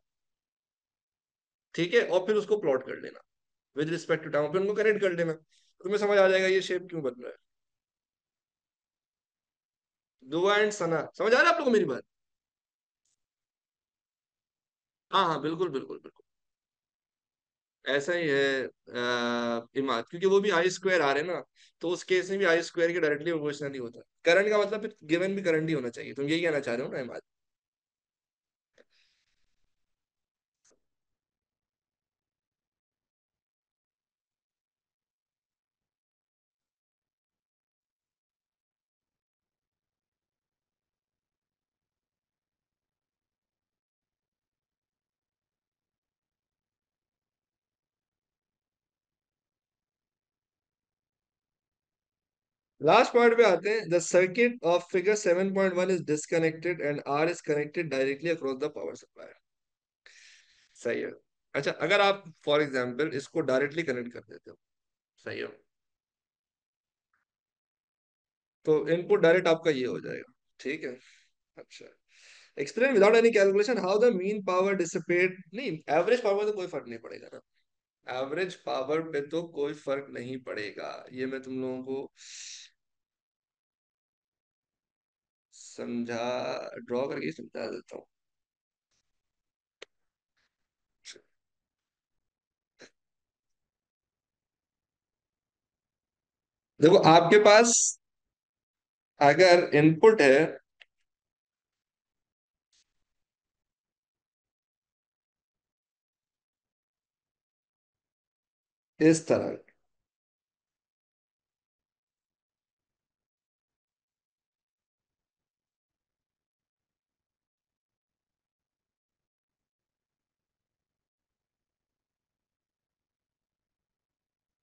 ठीक है, और फिर उसको प्लॉट कर लेना विद रिस्पेक्ट टू टाइम, फिर उनको कनेक्ट कर लेना, तुम्हें समझ आ जाएगा ये शेप क्यों बन रहा है। दुआ एंड सना, समझ आ रहा है आप लोगों को मेरी बात? हाँ हाँ, बिल्कुल बिल्कुल बिल्कुल, ऐसा ही है। इमाद, क्योंकि वो भी आई स्क्वायर आ रहे हैं ना, तो उस केस में भी आई स्क्वायर के डायरेक्टली प्रोपोर्शनल ही होता है। करंट का मतलब फिर गिवन भी करंट ही होना चाहिए, तुम यही कहना चाह रहे हो ना इमाद? लास्ट पॉइंट पे आते हैं। The circuit of figure 7.1 is disconnected and R is connected directly across the power supply. सही है। अच्छा, अगर आप फॉर एग्जांपल इसको डायरेक्टली कनेक्ट कर देते हो, सही है, तो इनपुट डायरेक्ट आपका ये हो जाएगा। ठीक है। अच्छा, explain without any calculation how the mean power dissipate, नहीं एवरेज पावर तो कोई फर्क नहीं पड़ेगा ना, एवरेज पावर पे तो कोई फर्क नहीं पड़ेगा, ये मैं तुम लोगों को समझा, ड्रॉ करके समझा देता हूँ। देखो आपके पास अगर इनपुट है इस तरह,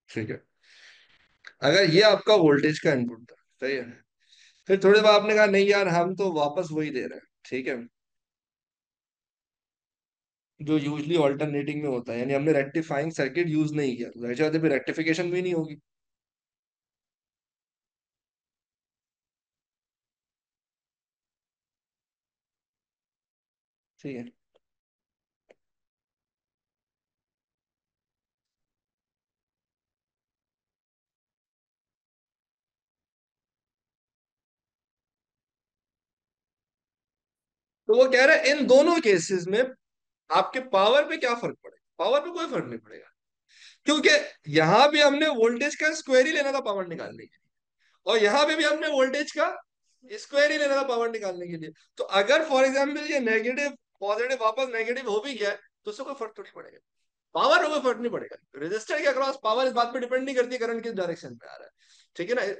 ठीक है, अगर ये आपका वोल्टेज का इनपुट था, सही है, फिर थोड़ी देर बाद आपने कहा नहीं यार हम तो वापस वही दे रहे हैं, ठीक है, जो यूजली ऑल्टरनेटिंग में होता है, यानी हमने रेक्टिफाइंग सर्किट यूज नहीं किया, तो जाहिर सी बात है फिर रेक्टिफिकेशन भी नहीं होगी। ठीक है, तो वो कह रहे हैं इन दोनों केसेस में आपके पावर पे क्या फर्क पड़ेगा, पावर पे कोई फर्क नहीं पड़ेगा, क्योंकि यहां भी हमने वोल्टेज का स्क्वायर ही लेना था पावर निकालने के लिए, और यहां पे भी हमने वोल्टेज का स्क्वायर ही लेना था पावर निकालने के लिए। तो अगर फॉर एग्जाम्पल ये नेगेटिव पॉजिटिव वापस नेगेटिव हो भी गया है, तो उससे कोई फर्क थोड़ी पड़ेगा, पावर में कोई फर्क नहीं पड़ेगा। रेजिस्टर के अक्रॉस पावर इस बात पे डिपेंड नहीं करती करंट किस डायरेक्शन में आ रहा है, ठीक है ना,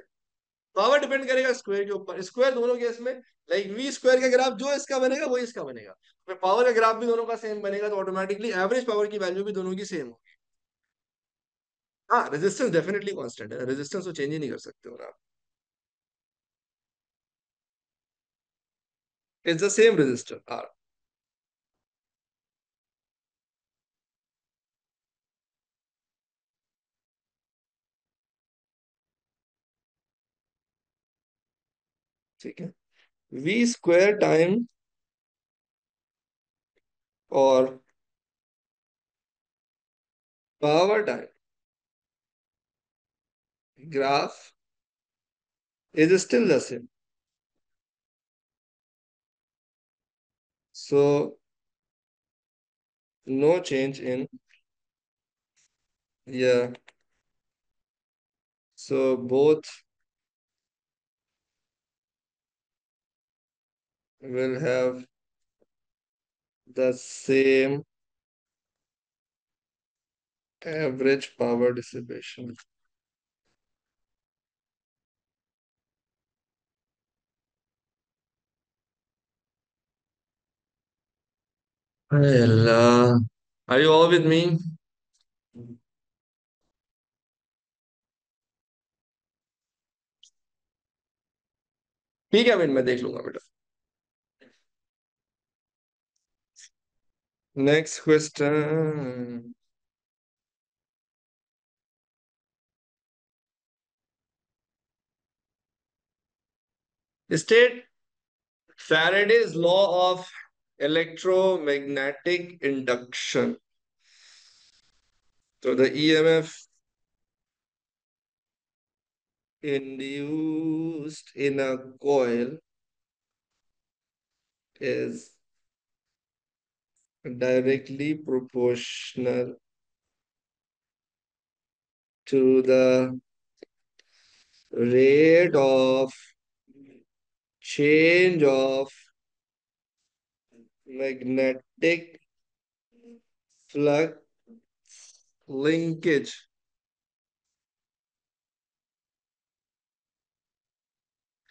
पावर डिपेंड करेगा स्क्वायर के ऊपर। स्क्वायर दोनों केस में, लाइक वी स्क्वायर का ग्राफ जो इसका बनेगा वही इसका बनेगा, तो पावर का ग्राफ भी दोनों का सेम बनेगा, तो ऑटोमेटिकली एवरेज पावर की वैल्यू भी दोनों की सेम होगी। हाँ, रेजिस्टेंस डेफिनेटली कांस्टेंट है, रेजिस्टेंस को चेंज ही नहीं कर सकते हो आप, it's the same resistor R. ठीक है, वी स्क्वायर टाइम और power time graph is still the same, so no change in, या so both will have the same average power dissipation. अरे Allah, are you all with me? ठीक है, मैं देख लूंगा बेटा। Next question. State Faraday's law of electromagnetic induction. So the EMF induced in a coil is directly proportional to the rate of change of magnetic flux linkage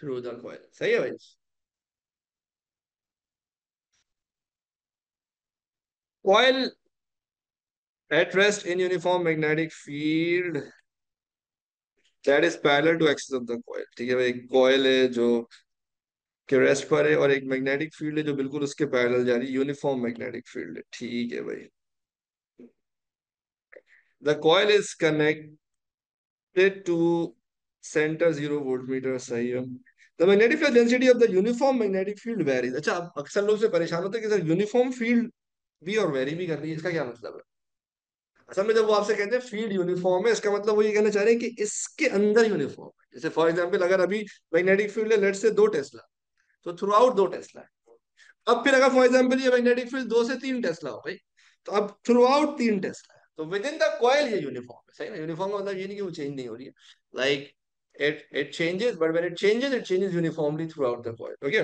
through the coil. सही है भाई? Coil at rest in uniform magnetic field that is parallel to axis of the coil. ठीक है भाई, coil है जो कि rest पर है, और एक मैग्नेटिक फील्ड है जो बिल्कुल उसके पैरेलल जा रही है, यूनिफॉर्म मैग्नेटिक फील्ड है। ठीक है भाई। The coil is connected to centre zero voltmeter. सही है। The magnetic field density of the uniform magnetic field varies. अच्छा, अब अक्सर लोग से परेशान होते हैं कि सर यूनिफॉर्म फील्ड भी और वेरी भी कर रही है, इसका क्या मतलब है? असल में जब वो आपसे कहते हैं फील्ड यूनिफॉर्म है, इसका मतलब वो ये कहना चाह रहे हैं कि इसके अंदर यूनिफॉर्म है। जैसे फॉर एग्जाम्पल, अगर अभी मैग्नेटिक फील्ड है लेट से 2 टेस्ला, तो थ्रू आउट 2 टेस्ला। अब फिर अगर फॉर एग्जाम्पल ये मैग्नेटिक फील्ड 2 से 3 टेस्ला हो गई, तो अब थ्रू आउट 3 टेस्ला है, तो विद इन द कॉइल ये यूनिफॉर्म है। सही ना? यूनिफॉर्म का मतलब ये नहीं कि वो चेंज नहीं हो रही है, like it changes, but when it changes uniformly through out the coil. Okay.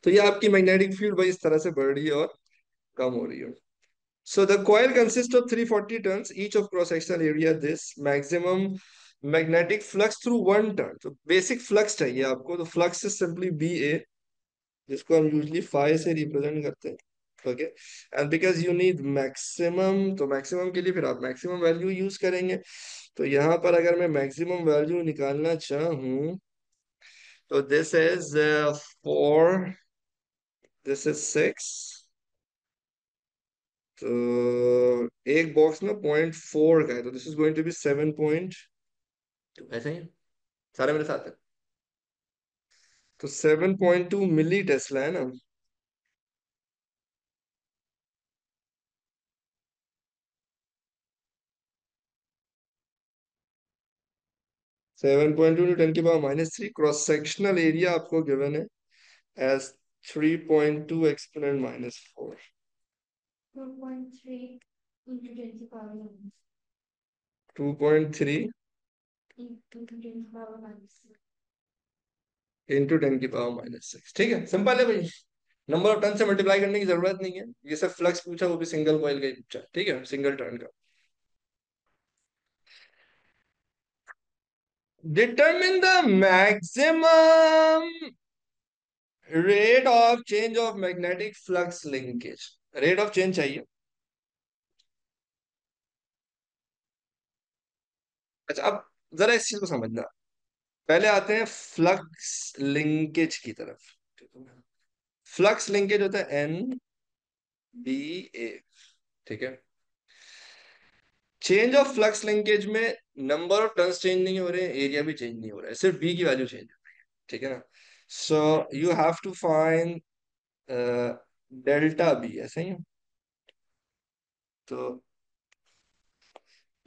तो ये आपकी मैग्नेटिक फील्ड भाई इस तरह से बढ़ रही है और कम हो रही है। So the coil consists of 340 turns, each of cross-sectional area this maximum magnetic flux through one turn. तो बेसिक फ्लक्स चाहिए आपको, तो फ्लक्स इज सिंपली बी ए, जिसको हम यूजली फाइ से रिप्रेजेंट करते हैं। Okay. And because you need maximum, तो मैक्सिमम के लिए फिर आप मैक्सिमम वैल्यू यूज करेंगे। तो यहाँ पर अगर मैं मैक्सिमम वैल्यू निकालना चाहूँ, तो दिस इज 4, दिस इज 6। तो एक बॉक्स में 0.4 का है, तो this is going to be 7 ऐसे ही है? सारे मेरे साथ है। तो 7.2 मिली टेस्ला है ना। 7.2 × 10⁻³ क्रॉस सेक्शनल एरिया आपको गिवन है एज 3.2 exponent -4। 2.3 × 10⁻⁶। ठीक है, सिंपल है भाई। नंबर ऑफ टर्न से मल्टीप्लाई करने की जरूरत नहीं है। ये सब फ्लक्स पूछा, वो भी सिंगल कॉइल का ही पूछा। ठीक है, सिंगल टर्न का। Determine the maximum rate of change of magnetic flux linkage. Rate of change चाहिए। अच्छा, अब जरा इस चीज को समझना। पहले आते हैं फ्लक्स लिंकेज की तरफ। फ्लक्स लिंकेज होता है NBA। ठीक है। चेंज ऑफ फ्लक्स लिंकेज में नंबर ऑफ टर्न्स चेंज नहीं हो रहे हैं, एरिया भी चेंज नहीं हो रहा है, सिर्फ बी की वैल्यू चेंज हो रही है। ठीक है ना? So you have to find delta B, ऐसे ही है? तो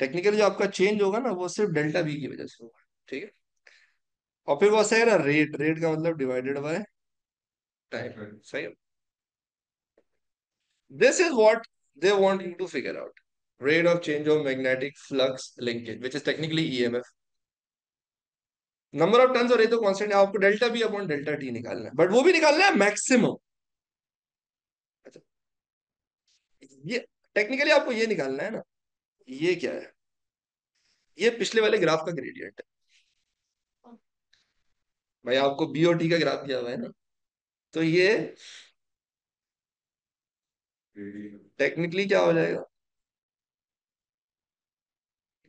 टेक्निकली जो आपका चेंज होगा ना, वो सिर्फ डेल्टा बी की वजह से होगा। ठीक है। और फिर वो सही है ना, रेट, रेट का मतलब डिवाइडेड बाय टाइम। सही है। This is what they want you to figure out. Rate of change of magnetic flux linkage which is technically EMF. Number of turns और ये तो कांस्टेंट है, आपको delta B upon delta T निकालना है, but वो भी निकालना है मैक्सिमम। अच्छा, ये टेक्निकली आपको ये निकालना है ना। ये क्या है? ये पिछले वाले ग्राफ का ग्रेडियंट है। भाई आपको बी और टी का ग्राफ दिया हुआ है ना, तो ये टेक्निकली क्या हो जाएगा?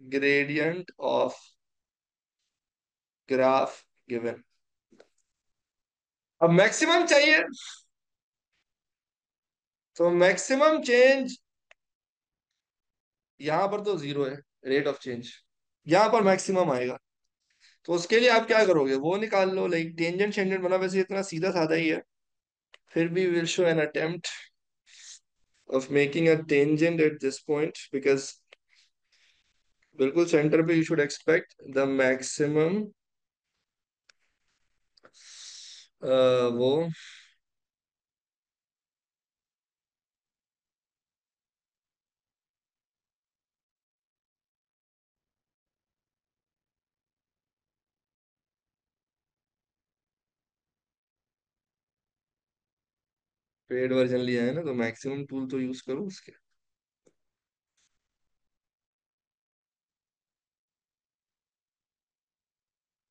Gradient of graph given. अब मैक्सिमम चाहिए, तो मैक्सिमम चेंज यहां पर तो जीरो है, रेट ऑफ चेंज। यहां पर मैक्सिमम आएगा, तो उसके लिए आप क्या करोगे, वो निकाल लो। लाइक टेंजेंट शेंजेंट बना, वैसे इतना सीधा साधा ही है, फिर भी will show an attempt of making a tangent at this point, because बिल्कुल सेंटर पे you should expect the maximum वो पेड वर्जन लिया है ना, तो मैक्सिमम टूल तो यूज करो उसके।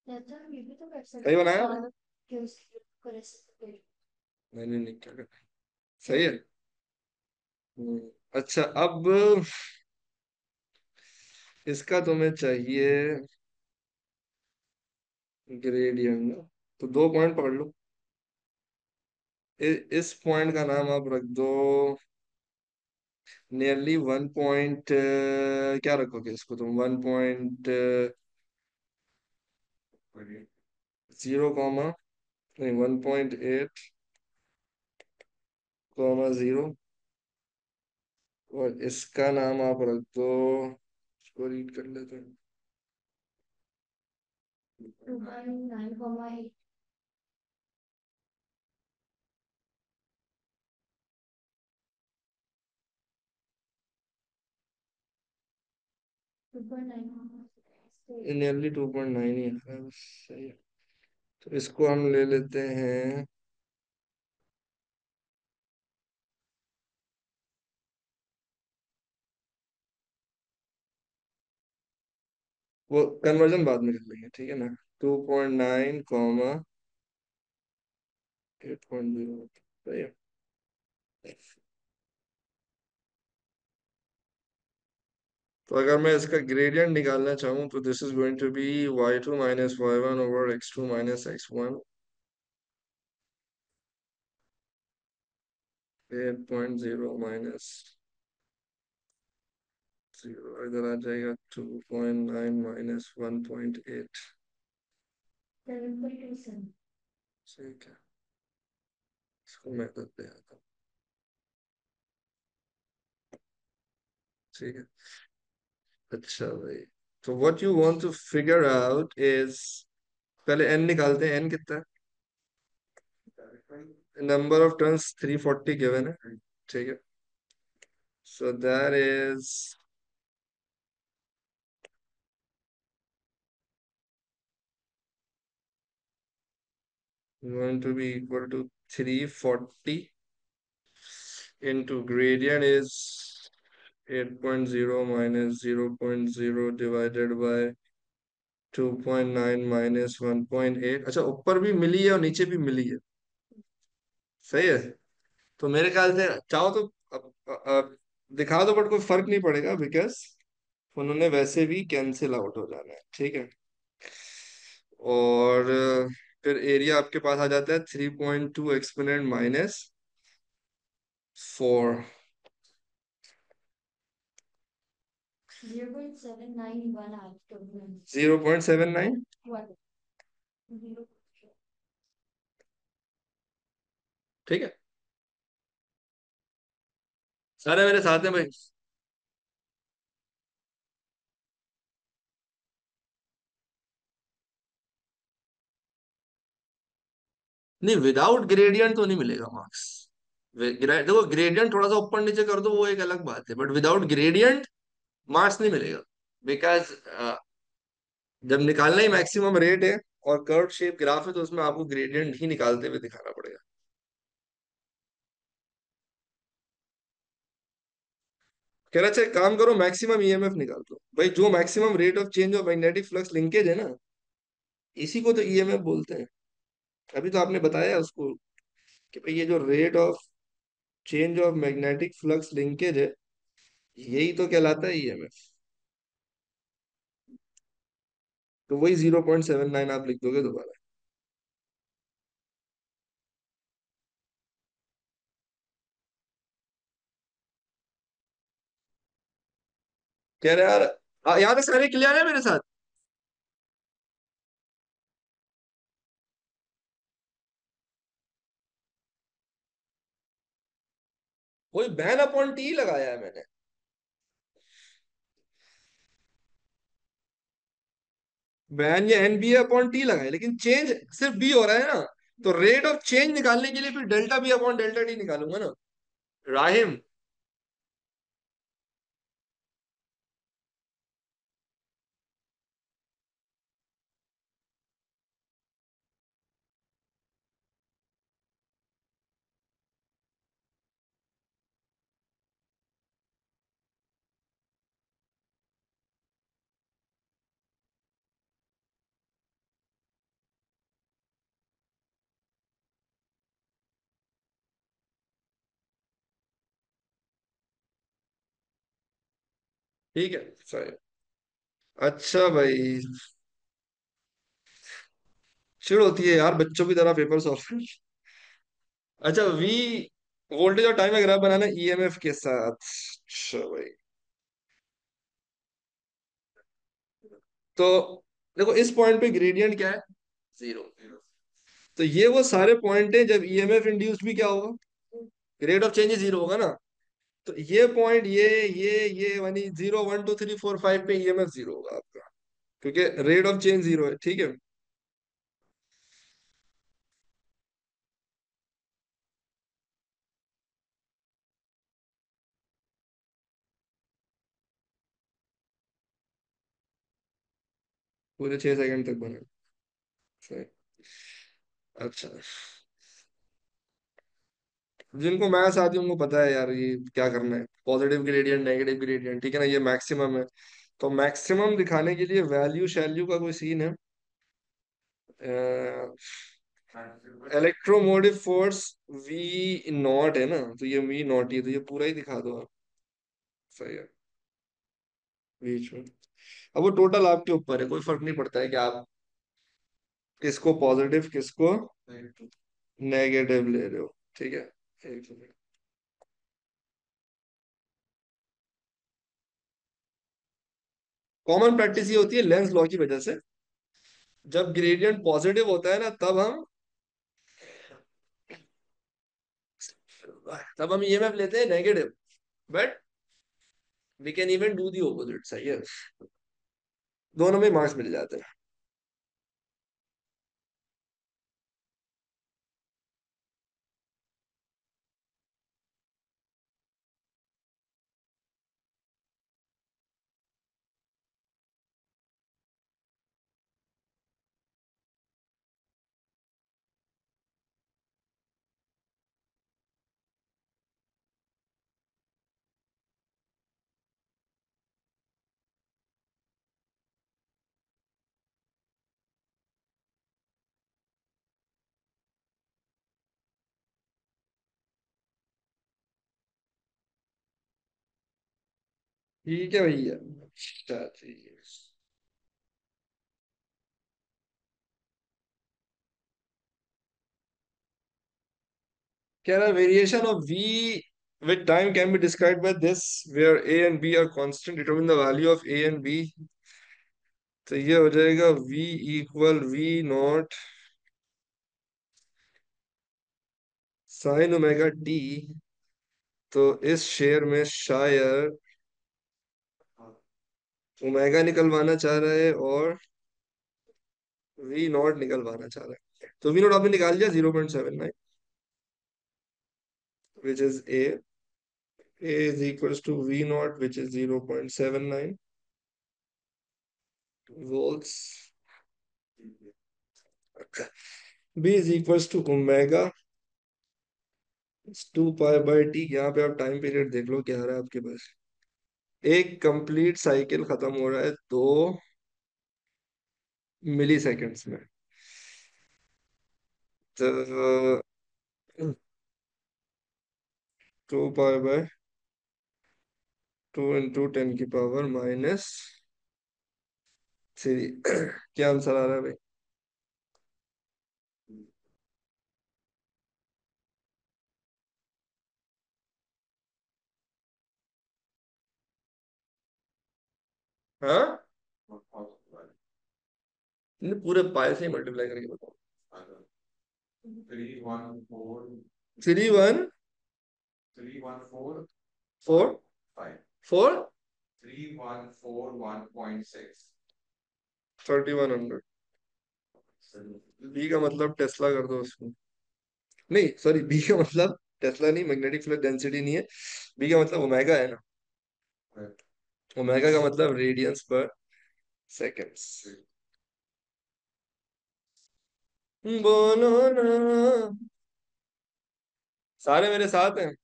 सही बनाया मैंने, नहीं क्या करना। सही है। अच्छा अब इसका तुम्हें चाहिए ग्रेडियंट ना, तो दो पॉइंट पकड़ लो। इस पॉइंट का नाम आप रख दो नियरली वन पॉइंट, क्या रखोगे इसको तुम, 1.0 कॉमा, नहीं 1.8 कॉमा 0, और इसका नाम आप रख दो, इसको रीड कर लेते हैं। 2.9 ही है बस, सही है। तो इसको हम ले लेते हैं, वो कन्वर्जन बाद में कर लेंगे, ठीक है ना। 2.9 कॉमा 8.0, सही है। तो अगर मैं इसका ग्रेडियंट निकालना चाहूँ, तो this is going to be y2 - y1/x2 - x1, 8.0 - 0, इधर आ जाएगा 2.9 - 1.8। ठीक है, इसको मैं कर दे आता हूँ। ठीक है। अच्छा भाई, तो what you want to figure out is, पहले n निकालते हैं, n कितना है? नंबर ऑफ टर्न्स 340 गिवन है, ठीक है। So that is going to be equal to 340 into gradient is 8.0 minus 0.0 divided by 2.9 minus 1.8। अच्छा, ऊपर भी मिली है और नीचे भी मिली है, सही है। तो मेरे ख्याल से चाहो तो अब दिखा दो, बट कोई फर्क नहीं पड़ेगा, बिकॉज उन्होंने वैसे भी कैंसिल आउट हो जाना है, ठीक है। और फिर एरिया आपके पास आ जाता है 3.2 एक्सपोनेंट -4। 0.79, ठीक है। सारे मेरे साथ हैं भाई। नहीं, विदाउट ग्रेडियंट तो नहीं मिलेगा मार्क्स। देखो, ग्रेडियंट थोड़ा सा ऊपर नीचे कर दो वो एक अलग बात है, बट विदाउट ग्रेडियंट मार्क्स नहीं मिलेगा। बिकॉज जब निकालना ही मैक्सिमम रेट है और कर्व शेप ग्राफ है, तो उसमें आपको ग्रेडियंट ही निकालते हुए दिखाना पड़ेगा। कह रहा अच्छा एक काम करो, मैक्सिमम ईएमएफ निकाल दो भाई। जो maximum rate of change of magnetic flux linkage है ना, इसी को तो ईएमएफ बोलते हैं। अभी तो आपने बताया उसको कि भाई ये जो rate of change of magnetic flux linkage है, यही तो कहलाता है ईएमएफ। तो वही 0.79 आप लिख दोगे दोबारा। कह रहे यार, यहाँ तक सारे क्लियर है मेरे साथ? वही बैन अपॉन टी लगाया है मैंने। बैन या एन बी अपॉन टी लगाया, लेकिन चेंज सिर्फ बी हो रहा है ना। तो रेट ऑफ चेंज निकालने के लिए फिर delta B upon delta T निकालूंगा ना। राहिम। ठीक है, सही। अच्छा भाई, चिड़ होती है यार बच्चों की तरह पेपर सॉल्व। अच्छा, वी वोल्टेज और टाइम का ग्राफ बनाना ईएमएफ के साथ। अच्छा भाई, तो देखो इस पॉइंट पे ग्रेडियंट क्या है? जीरो। तो ये वो सारे पॉइंट है जब ईएमएफ इंड्यूस्ड भी क्या होगा, रेट ऑफ चेंज जीरो होगा ना। तो ये पॉइंट, ये यानी 0 1 2 3 4 5 पे ईएमएफ जीरो होगा आपका, क्योंकि रेट ऑफ चेंज जीरो है, ठीक है। पूरे 6 सेकंड तक बने। सही। अच्छा, जिनको मैथ्स आती है उनको पता है यार ये क्या करना है। पॉजिटिव ग्रेडियंट, नेगेटिव ग्रेडियंट, ठीक है ना, ये मैक्सिमम है। तो मैक्सिमम दिखाने के लिए वैल्यू शैल्यू का कोई सीन है? इलेक्ट्रोमोटिव फोर्स वी नॉट है ना, तो ये वी नॉट ही है, तो ये पूरा ही दिखा दो आप। सही है, बीच में। अब वो टोटल आपके ऊपर है, कोई फर्क नहीं पड़ता है कि आप किसको पॉजिटिव किसको नेगेटिव ले रहे हो। ठीक है, एक मिनट। कॉमन प्रैक्टिस ये होती है लेंस लॉ की वजह से, जब ग्रेडियंट पॉजिटिव होता है ना, तब हम ईएमएफ लेते हैं negative. But we can even do the opposite, सही है। दोनों में मार्क्स मिल जाते हैं। ठीक है भैया। अच्छा ठीक है। कह रहा है variation of v with time can be described by this, where a and b are constant, determine the value of a and b। तो ये हो जाएगा v equal v not sine omega t. तो इस शेयर में शायद omega निकलवाना चाह रहा है और वी नॉट निकलवाना चाह रहा है। तो वी नॉट आपने निकाल दिया 0.79, which is a is equals to v naught which is 0.79 volts, b is equals to omega 2 pi by T. यहाँ पे आप टाइम पीरियड देख लो क्या आ रहा है आपके पास। एक कंप्लीट साइकिल खत्म हो रहा है 2 मिली सेकेंड्स में। तो 2 पाई बाय 2 × 10⁻³ क्या आंसर आ रहा है भाई? हाँ, नहीं, पूरे पाई से ही मल्टीप्लाई करके बताओ। 3 1 4 4 3100। बी का मतलब टेस्ला कर दो उसको। नहीं सॉरी, बी का मतलब टेस्ला नहीं, मैग्नेटिक फील्ड डेंसिटी नहीं है। बी का मतलब ओमेगा है ना। ओमेगा का मतलब रेडियंस पर सेकेंड्स। बोलो ना। सारे मेरे साथ हैं।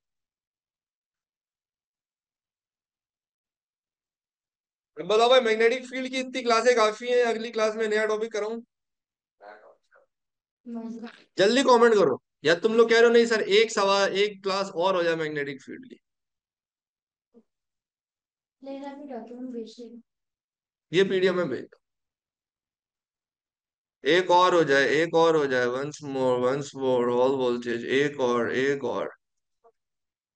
बताओ भाई, मैग्नेटिक फील्ड की इतनी क्लासें काफी हैं, अगली क्लास में नया टॉपिक कराऊं? जल्दी कमेंट करो। या तुम लोग कह रहे हो नहीं सर, एक सवाल एक क्लास और हो जाए मैग्नेटिक फील्ड की। ये पीडीएफ में भेज दो। एक और हो जाए, एक और हो जाए, वंस मोर ऑल वोल्टेज, एक और।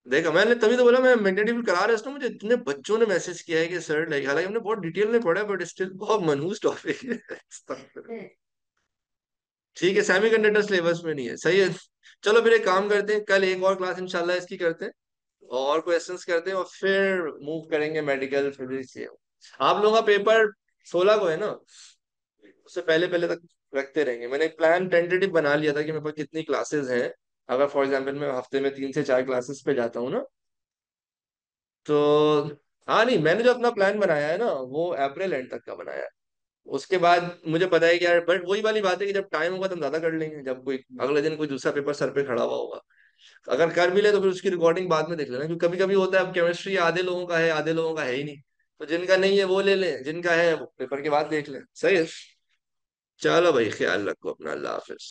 देखा, मैंने तभी तो बोला मैं मैग्नेटिक फील्ड करा रहा हूँ। मुझे इतने बच्चों ने मैसेज किया है कि सर, लाइक हालांकि हमने बहुत डिटेल में पढ़ा है बट स्टिल बहुत मनहूस टॉपिक है। ठीक है, सेमीकंडक्टर सिलेबस में नहीं है, सही है। चलो फिर एक काम करते हैं, कल एक और क्लास इंशाल्लाह इसकी करते हैं, और क्वेश्चंस करते हैं, और फिर मूव करेंगे मेडिकल फिजिक्स से। आप लोगों का पेपर 16 को है ना? उससे पहले पहले तक रखते रहेंगे। मैंने एक प्लान टेंटेटिव बना लिया था कि मेरे पास कितनी क्लासेस हैं। अगर फॉर एग्जाम्पल मैं हफ्ते में 3 से 4 क्लासेस पे जाता हूँ ना, तो हाँ, नहीं मैंने जो अपना प्लान बनाया है ना, वो अप्रैल एंड तक का बनाया है। उसके बाद मुझे पता है कि यार, बट वही वाली बात है कि जब टाइम होगा तो हम ज्यादा कर लेंगे, जब कोई अगले दिन कोई दूसरा पेपर सर पे खड़ा हुआ होगा। अगर कर भी ले तो फिर उसकी रिकॉर्डिंग बाद में देख लेना, क्योंकि कभी कभी होता है, अब केमिस्ट्री आधे लोगों का है, आधे लोगों का है ही नहीं। तो जिनका नहीं है वो ले लें, जिनका है वो पेपर के बाद देख लें, सही है। चलो भाई, ख्याल रखो अपना, अल्लाह हाफिज।